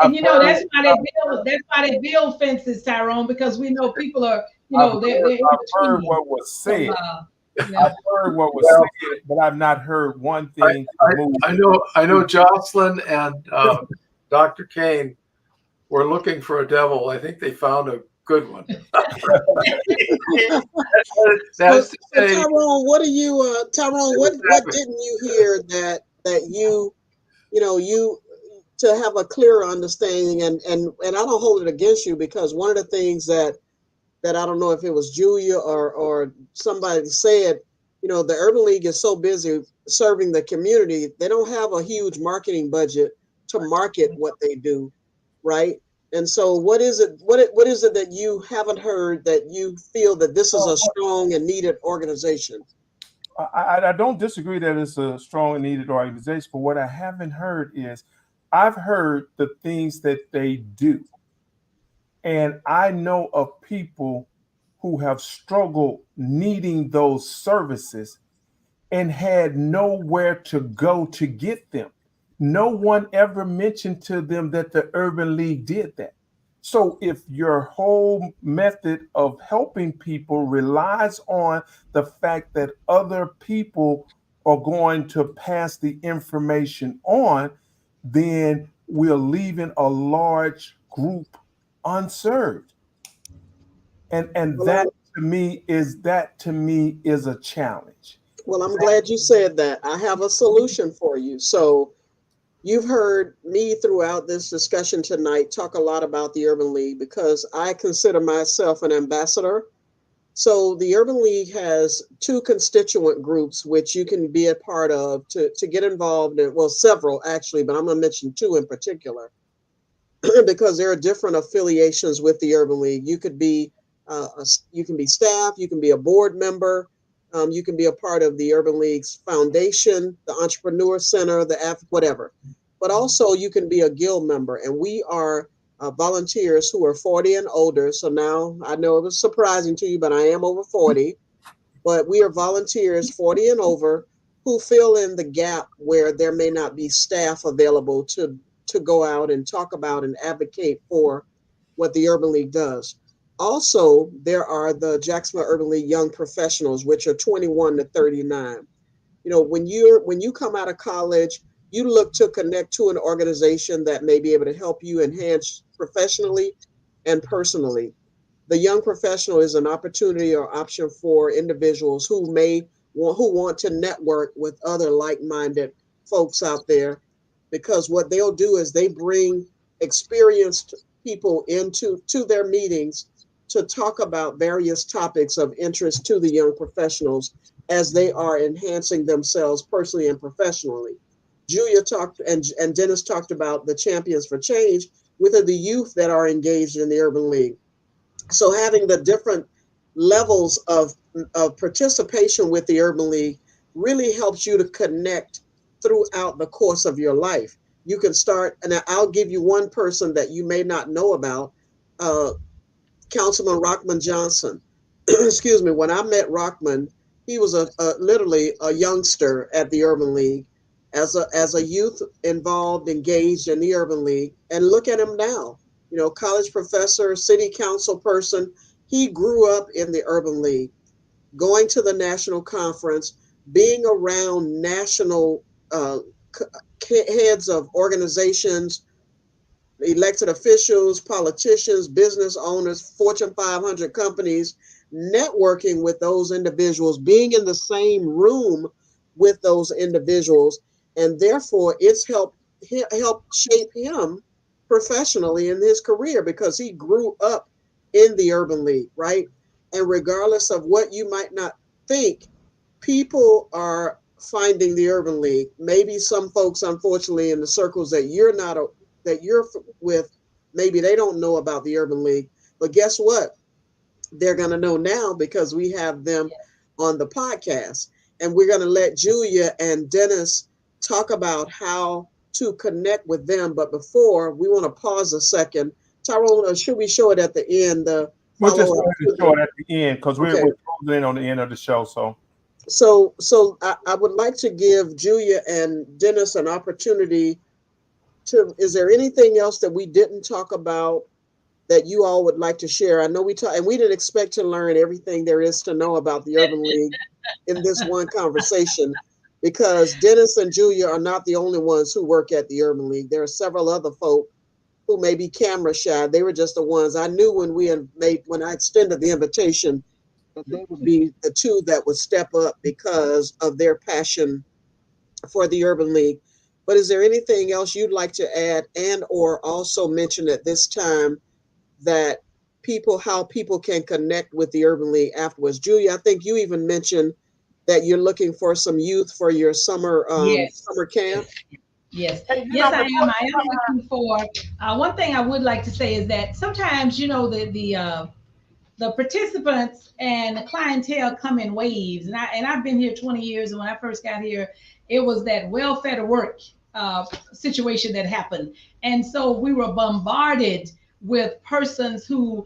And that's why they build fences, Tyrone, because we know people are, I've heard what was said. I've heard what was said, but I've not heard one thing. I know Jocelyn and Dr. Kane were looking for a devil. I think they found a good one. Tyrone, what didn't you hear that you to have a clearer understanding, and I don't hold it against you, because one of the things that I don't know if it was Julia or somebody said, the Urban League is so busy serving the community, they don't have a huge marketing budget to market what they do, right? And so what is it that you haven't heard that you feel that this is a strong and needed organization? I don't disagree that it's a strong and needed organization, but what I haven't heard is, I've heard the things that they do. And I know of people who have struggled needing those services and had nowhere to go to get them. No one ever mentioned to them that the Urban League did that. So if your whole method of helping people relies on the fact that other people are going to pass the information on, then we're leaving a large group unserved. And that to me is a challenge. Well, I'm glad you said that. I have a solution for you. So you've heard me throughout this discussion tonight talk a lot about the Urban League, because I consider myself an ambassador. So the Urban League has two constituent groups which you can be a part of to get involved in. Well, several actually, but I'm going to mention two in particular because there are different affiliations with the Urban League. You could be you can be staff, you can be a board member, you can be a part of the Urban League's foundation, the Entrepreneur Center, whatever. But also you can be a guild member, and we are volunteers who are 40 and older. So now I know it was surprising to you, but I am over 40. But we are volunteers 40 and over who fill in the gap where there may not be staff available to go out and talk about and advocate for what the Urban League does. Also, there are the Jacksonville Urban League Young Professionals, which are 21 to 39. When you come out of college, you look to connect to an organization that may be able to help you enhance professionally and personally. The Young Professional is an opportunity or option for individuals who want to network with other like-minded folks out there, because what they'll do is they bring experienced people to their meetings to talk about various topics of interest to the young professionals as they are enhancing themselves personally and professionally. Julia talked and Dennis talked about the Champions for Change, with the youth that are engaged in the Urban League. So having the different levels of participation with the Urban League really helps you to connect throughout the course of your life. You can start, and I'll give you one person that you may not know about, Councilman Rockman Johnson. Excuse me. When I met Rockman, he was literally a youngster at the Urban League, as a youth involved, engaged in the Urban League, and look at him now. You know, college professor, city council person. He grew up in the Urban League, going to the national conference, being around national heads of organizations, elected officials, politicians, business owners, Fortune 500 companies, networking with those individuals, being in the same room with those individuals, and therefore it's helped shape him professionally in his career, because he grew up in the Urban League, right? And regardless of what you might not think, people are finding the Urban League. Maybe some folks, unfortunately, in the circles that you're with, maybe they don't know about the Urban League. But guess what? They're going to know now, because we have them on the podcast. And we're going to let Julia and Dennis talk about how to connect with them. But before, we want to pause a second. Tyrone, should we show it at the end? We'll just go ahead and show it at the end, because we're closing in on the end of the show. So I would like to give Julia and Dennis an opportunity to, is there anything else that we didn't talk about that you all would like to share? I know we talked, and we didn't expect to learn everything there is to know about the Urban League in this one conversation, because Dennis and Julia are not the only ones who work at the Urban League. There are several other folk who may be camera shy. They were just the ones I knew when I extended the invitation, that they would be the two that would step up because of their passion for the Urban League. But is there anything else you'd like to add and or also mention at this time, that how people can connect with the Urban League afterwards? Julia, I think you even mentioned that you're looking for some youth for your summer camp. Yes, I am. I am looking for. One thing I would like to say is that sometimes, you know, the participants and the clientele come in waves, and I've been here 20 years, and when I first got here, it was that welfare to work situation that happened, and so we were bombarded with persons who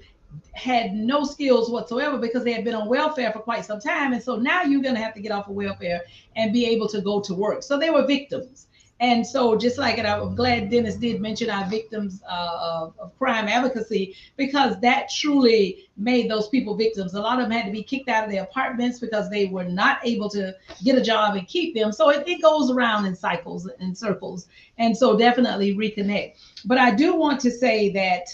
had no skills whatsoever because they had been on welfare for quite some time, and so now you're going to have to get off of welfare and be able to go to work. So they were victims. And so just like it, I'm glad Dennis did mention our victims of crime advocacy, because that truly made those people victims. A lot of them had to be kicked out of their apartments because they were not able to get a job and keep them. So it goes around in cycles and circles. And so definitely reconnect. But I do want to say that,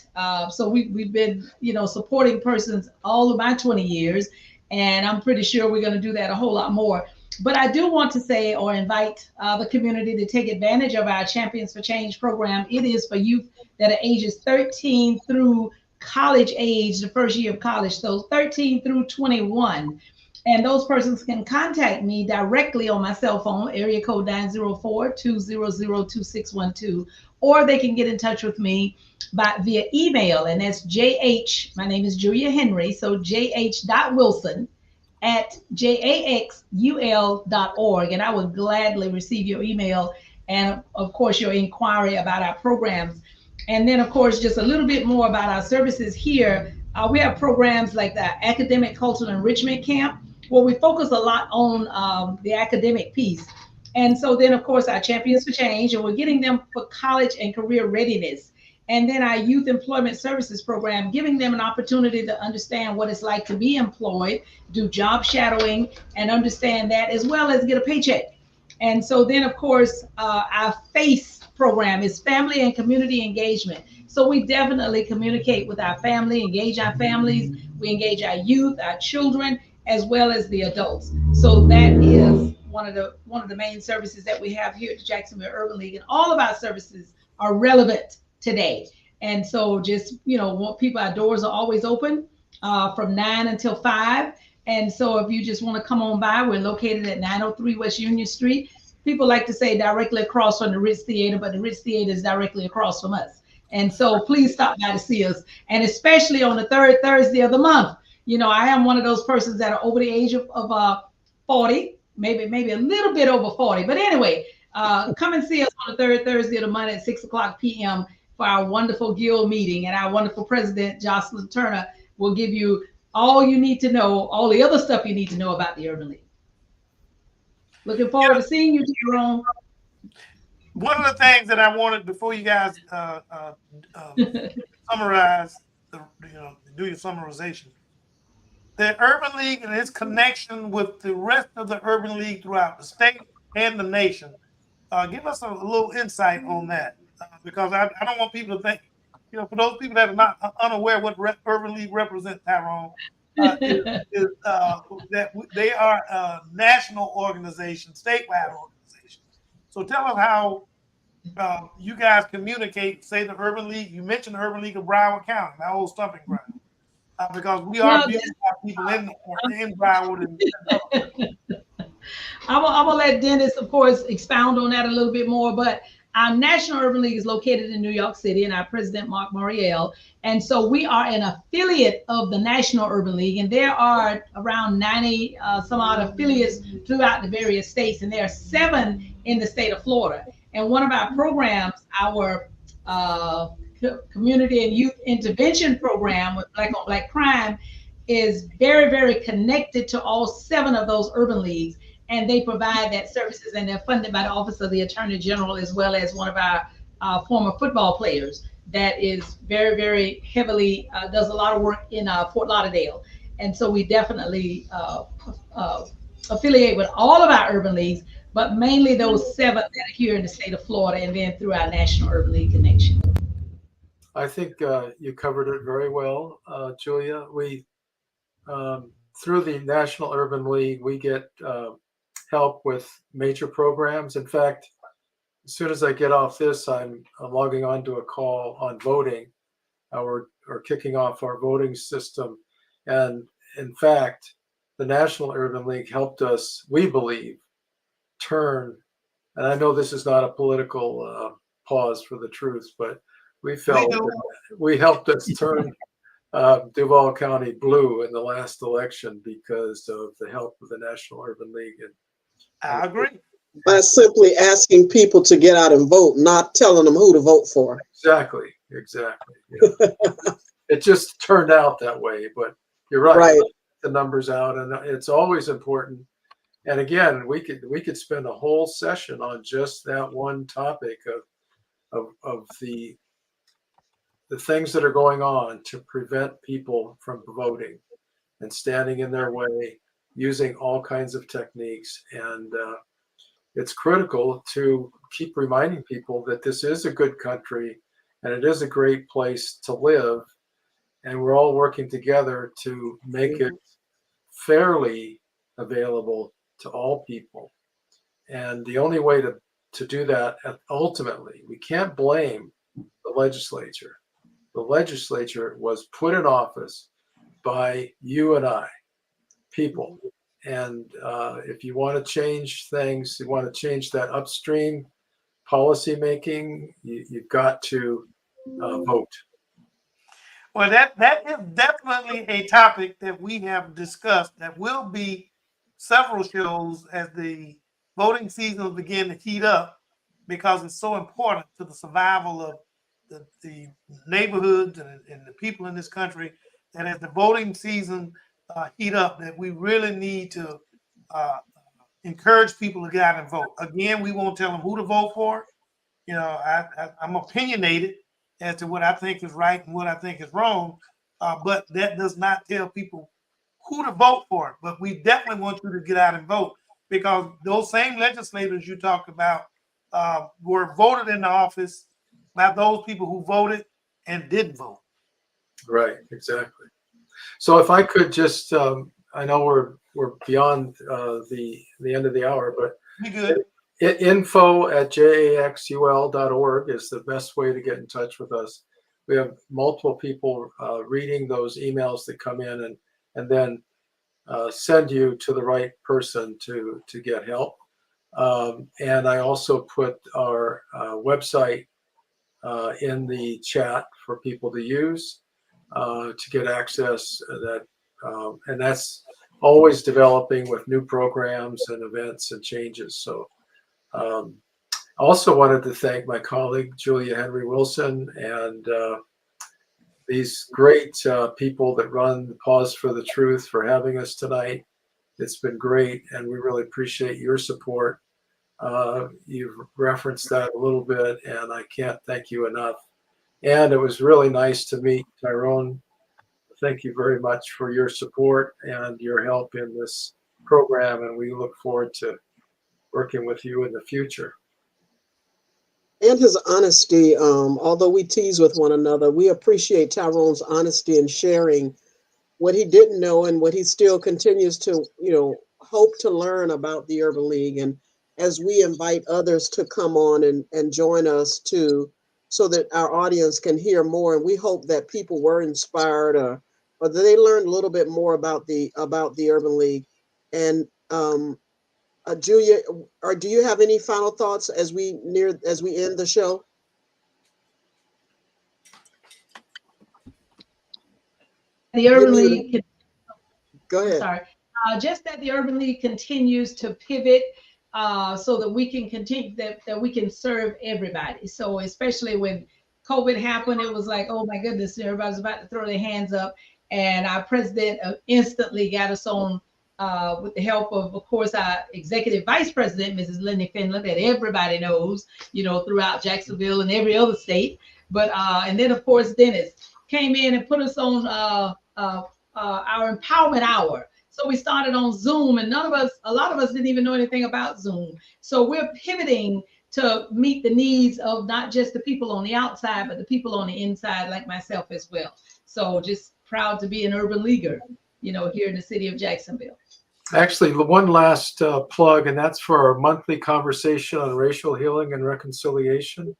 so we've been, you know, supporting persons all of my 20 years, and I'm pretty sure we're going to do that a whole lot more. But I do want to say or invite the community to take advantage of our Champions for Change program. It is for youth that are ages 13 through college age, the first year of college, so 13 through 21. And those persons can contact me directly on my cell phone, area code 904-200-2612, or they can get in touch with me via email, and that's JH, my name is Julia Henry, so jh.wilson@jaxul.org, and I would gladly receive your email and, of course, your inquiry about our programs. And then, of course, just a little bit more about our services here. We have programs like the Academic Cultural Enrichment Camp, where we focus a lot on the academic piece. And so then, of course, our Champions for Change, and we're getting them for college and career readiness. And then our Youth Employment Services program, giving them an opportunity to understand what it's like to be employed, do job shadowing, and understand that, as well as get a paycheck. And so then, of course, our FACE program is family and community engagement. So we definitely communicate with our family, engage our families, we engage our youth, our children, as well as the adults. So that is one of the main services that we have here at the Jacksonville Urban League, and all of our services are relevant today. And so just, want people, our doors are always open from 9 until 5. And so if you just want to come on by, we're located at 903 West Union Street. People like to say directly across from the Ritz Theater, but the Ritz Theater is directly across from us. And so please stop by to see us. And especially on the third Thursday of the month. I am one of those persons that are over the age of 40, maybe a little bit over 40. But anyway, come and see us on the third Thursday of the month at 6:00 p.m. for our wonderful guild meeting. And our wonderful president, Jocelyn Turner, will give you all you need to know, all the other stuff you need to know about the Urban League. Looking forward to seeing you, Jerome. One of the things that I wanted before you guys summarize, do your summarization, the Urban League and its connection with the rest of the Urban League throughout the state and the nation. Give us a little insight on that, because I don't want people to think, for those people that are not unaware what Urban League represents, Tyrone, is that they are a national organization, statewide organization. So tell us how you guys communicate, say the Urban League. You mentioned the Urban League of Broward County, my old stomping ground, because we are viewed by people in Broward. I'm gonna let Dennis, of course, expound on that a little bit more. But our National Urban League is located in New York City, and our president, Mark Moriel. And so we are an affiliate of the National Urban League, and there are around 90 some odd affiliates throughout the various states, and there are 7 in the state of Florida. And one of our programs, our community and youth intervention program with Black on Black crime, is very, very connected to all 7 of those urban leagues. And they provide that services, and they're funded by the Office of the Attorney General, as well as one of our former football players that is very, very heavily, does a lot of work in Fort Lauderdale. And so we definitely affiliate with all of our urban leagues, but mainly those 7 that are here in the state of Florida, and then through our National Urban League connection. I think you covered it very well, Julia. We, through the National Urban League, we get help with major programs. In fact, as soon as I get off this, I'm logging on to a call on voting. We're kicking off our voting system. And in fact, the National Urban League helped us, we believe, turn, and I know this is not a political pause for the truth, but we felt we helped us turn Duval County blue in the last election because of the help of the National Urban League. And I agree. By simply asking people to get out and vote, not telling them who to vote for. Exactly. Yeah. It just turned out that way, but you're right. Right. The numbers out, and it's always important. And again, we could spend a whole session on just that one topic of the things that are going on to prevent people from voting and standing in their way, using all kinds of techniques. And it's critical to keep reminding people that this is a good country and it is a great place to live. And we're all working together to make it fairly available to all people. And the only way to do that, ultimately, we can't blame the legislature. The legislature was put in office by you and I, people. And if you want to change things, you want to change that upstream policy making, you've got to vote. Well, that is definitely a topic that we have discussed. That will be several shows as the voting season will begin to heat up, because it's so important to the survival of the neighborhoods and the people in this country, that as the voting season heat up, that we really need to encourage people to get out and vote. Again, we won't tell them who to vote for. I'm opinionated as to what I think is right and what I think is wrong, but that does not tell people who to vote for. But we definitely want you to get out and vote, because those same legislators you talked about were voted into office by those people who voted and didn't vote. Right, exactly. So if I could just, I know we're beyond the end of the hour, but be good. Info@jaxul.org is the best way to get in touch with us. we have multiple people reading those emails that come in and then send you to the right person to get help. And I also put our website in the chat for people to use to get access and that's always developing with new programs and events and changes. So I also wanted to thank my colleague Julia Henry Wilson and these great people that run Pause for the Truth for having us tonight. It's been great, and we really appreciate your support. You've referenced that a little bit, and I can't thank you enough. And it was really nice to meet Tyrone. Thank you very much for your support and your help in this program, and we look forward to working with you in the future. And his honesty, although we tease with one another, we appreciate Tyrone's honesty in sharing what he didn't know and what he still continues to, hope to learn about the Urban League. And as we invite others to come on and join us too, so that our audience can hear more. And we hope that people were inspired or that they learned a little bit more about the Urban League. And Julia, or do you have any final thoughts as we end the show? The Urban League. Go ahead. Sorry. Just that the Urban League continues to pivot so that we can continue that we can serve everybody. So especially when COVID happened, it was like, oh my goodness, everybody's about to throw their hands up, and our president instantly got us on. With the help of course, our executive vice president, Mrs. Lindy Finland, that everybody knows, throughout Jacksonville and every other state. But and then of course Dennis came in and put us on our empowerment hour. So we started on Zoom, and a lot of us didn't even know anything about Zoom. So we're pivoting to meet the needs of not just the people on the outside, but the people on the inside, like myself as well. So just proud to be an urban leaguer, here in the city of Jacksonville. Actually, one last plug, and that's for our monthly conversation on racial healing and reconciliation.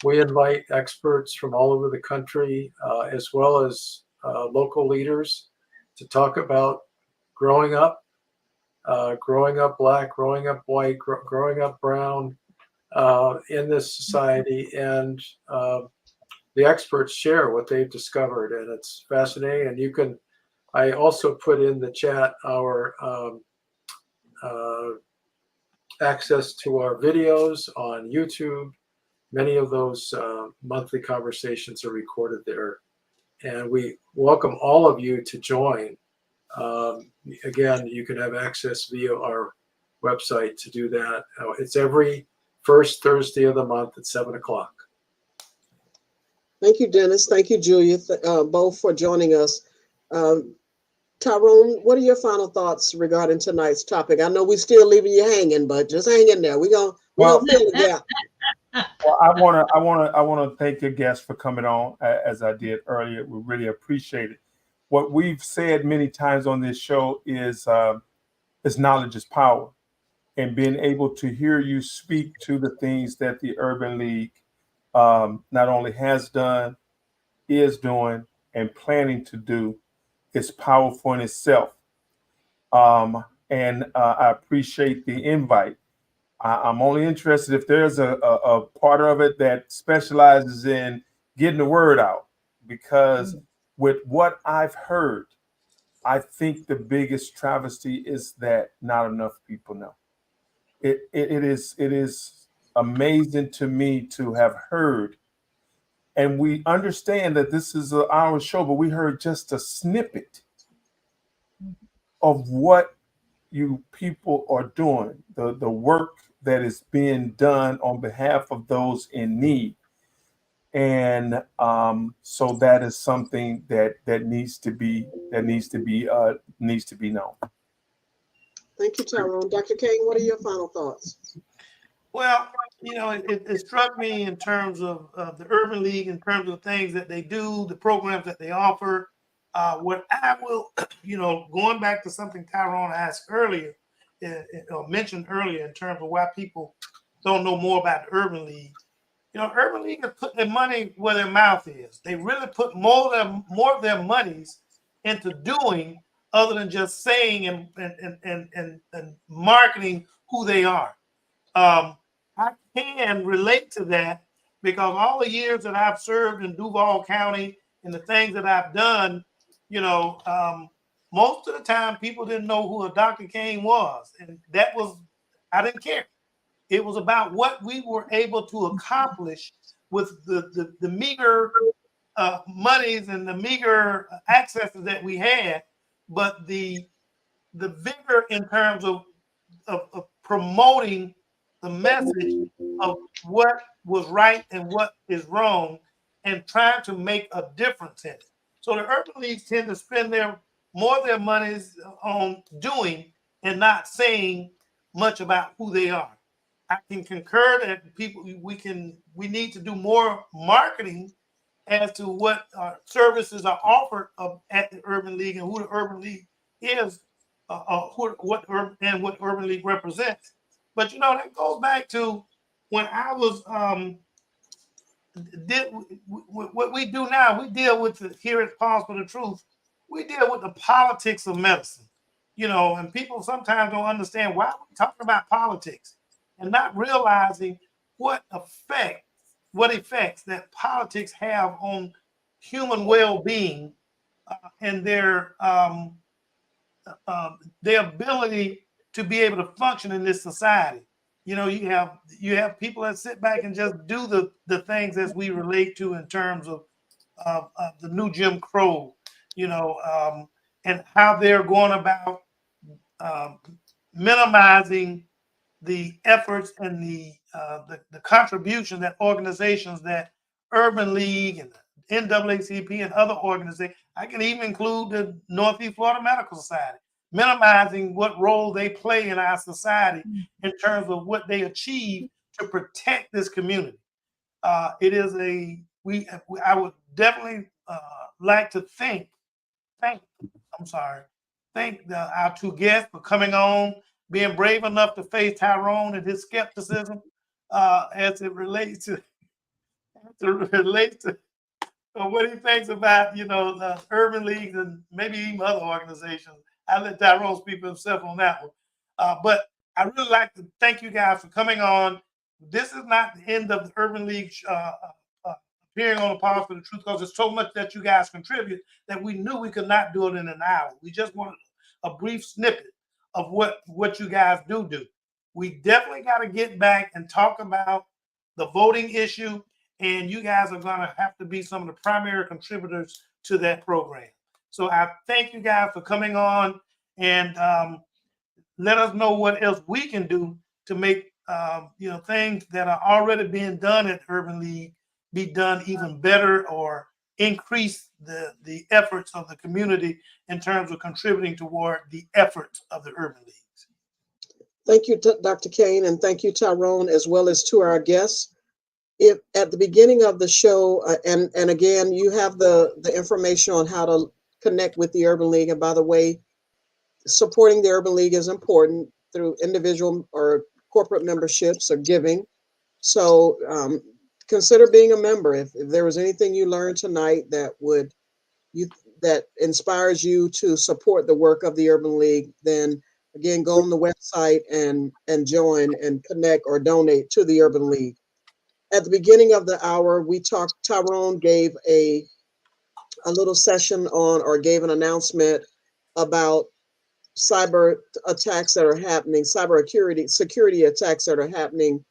We invite experts from all over the country, as well as local leaders, to talk about growing up Black, growing up white, growing up brown in this society. And the experts share what they've discovered, and it's fascinating. And I also put in the chat our access to our videos on YouTube. Many of those monthly conversations are recorded there, and we welcome all of you to join. Again, you can have access via our website to do that. It's every first Thursday of the month at 7:00. Thank you, Dennis. Thank you, Julia, both for joining us. Tyrone, what are your final thoughts regarding tonight's topic? I know we're still leaving you hanging, but just hang in there. We're gonna fill the gap. Well, I want to thank your guests for coming on as I did earlier. We really appreciate it. What we've said many times on this show is knowledge is power, and being able to hear you speak to the things that the Urban League not only has done, is doing, and planning to do is powerful in itself. And I appreciate the invite. I'm only interested if there's a part of it that specializes in getting the word out, because with what I've heard, I think the biggest travesty is that not enough people know. It is amazing to me to have heard, and we understand that this is our show, but we heard just a snippet of what you people are doing, the work that is being done on behalf of those in need. And so that is something that needs to be known. Thank you, Tyrone. Dr. King, what are your final thoughts? Well, it struck me in terms of the Urban League, in terms of things that they do, the programs that they offer. What I will, going back to something Tyrone asked earlier, mentioned earlier, in terms of why people don't know more about the Urban League. Urban League has put their money where their mouth is. They really put more of their monies into doing other than just saying and marketing who they are. I can relate to that because all the years that I've served in Duval County and the things that I've done, most of the time people didn't know who a Dr. Kane was. And I didn't care. It was about what we were able to accomplish with the meager monies and the meager accesses that we had, but the vigor in terms of promoting the message of what was right and what is wrong and trying to make a difference in it. So the urban leagues tend to spend more of their monies on doing and not saying much about who they are. I can concur that we need to do more marketing as to what services are offered at the Urban League and who the Urban League is, what Urban League represents. But that goes back to when I was what we do now. We deal with here at Pause for the Truth. We deal with the politics of medicine, and people sometimes don't understand why we're talking about politics and not realizing what effects that politics have on human well-being and their ability to be able to function in this society. You have people that sit back and just do the things as we relate to in terms of the new Jim Crow, and how they're going about minimizing the efforts and the contribution that organizations that Urban League and NAACP and other organizations, I can even include the Northeast Florida Medical Society, minimizing what role they play in our society in terms of what they achieve to protect this community. I would definitely like to thank our two guests for coming on, being brave enough to face Tyrone and his skepticism as it relates to what he thinks about, the urban leagues and maybe even other organizations. I let Tyrone speak for himself on that one. But I really like to thank you guys for coming on. This is not the end of the Urban League appearing on the Pause for the Truth, because there's so much that you guys contribute that we knew we could not do it in an hour. We just wanted a brief snippet of what you guys do. We definitely got to get back and talk about the voting issue, and you guys are going to have to be some of the primary contributors to that program. So I thank you guys for coming on, and let us know what else we can do to make things that are already being done at Urban League be done even better, or increase the efforts of the community in terms of contributing toward the efforts of the Urban Leagues. Thank you, Dr. Kane, and thank you, Tyrone, as well as to our guests. If at the beginning of the show, and again, you have the information on how to connect with the Urban League. And by the way, supporting the Urban League is important through individual or corporate memberships or giving. So consider being a member. If there was anything you learned tonight that inspires you to support the work of the Urban League, then again, go on the website and join and connect or donate to the Urban League. At the beginning of the hour, Tyrone gave a little session on, or gave an announcement about cyber attacks that are happening, security attacks that are happening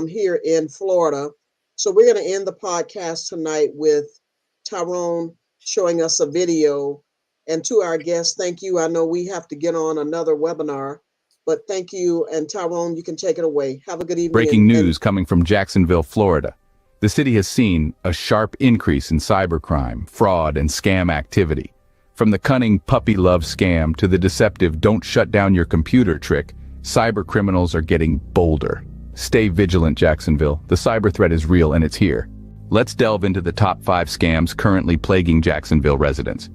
here in Florida. So we're going to end the podcast tonight with Tyrone showing us a video. And to our guests, thank you. I know we have to get on another webinar, but thank you. And Tyrone, you can take it away. Have a good evening. Breaking news coming from Jacksonville, Florida. The city has seen a sharp increase in cybercrime, fraud, and scam activity. From the cunning puppy love scam to the deceptive don't shut down your computer trick, cyber criminals are getting bolder. Stay vigilant, Jacksonville. The cyber threat is real and it's here. Let's delve into the top 5 scams currently plaguing Jacksonville residents.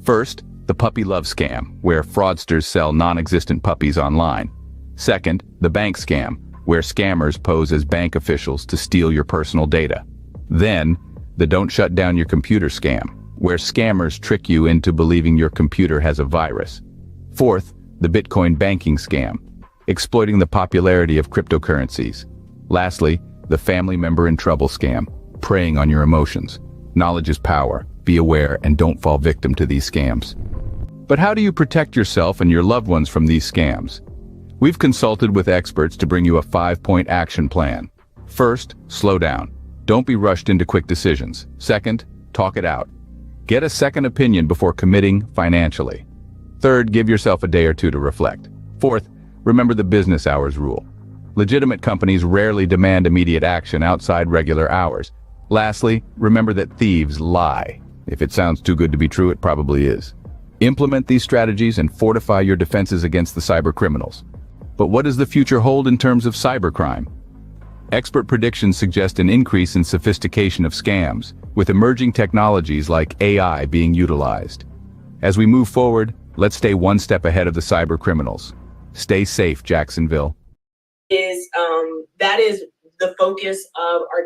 First, the puppy love scam, where fraudsters sell non-existent puppies online. Second, the bank scam, where scammers pose as bank officials to steal your personal data. Then, the don't shut down your computer scam, where scammers trick you into believing your computer has a virus. Fourth, the Bitcoin banking scam, exploiting the popularity of cryptocurrencies. Lastly, the family member in trouble scam, preying on your emotions. Knowledge is power. Be aware and don't fall victim to these scams. But how do you protect yourself and your loved ones from these scams? We've consulted with experts to bring you a 5-point action plan. First, slow down. Don't be rushed into quick decisions. Second, talk it out. Get a second opinion before committing financially. Third, give yourself a day or two to reflect. Fourth, remember the business hours rule. Legitimate companies rarely demand immediate action outside regular hours. Lastly, remember that thieves lie. If it sounds too good to be true, it probably is. Implement these strategies and fortify your defenses against the cyber criminals. But what does the future hold in terms of cybercrime? Expert predictions suggest an increase in sophistication of scams, with emerging technologies like AI being utilized. As we move forward, let's stay one step ahead of the cyber criminals. Stay safe, Jacksonville. That is the focus of our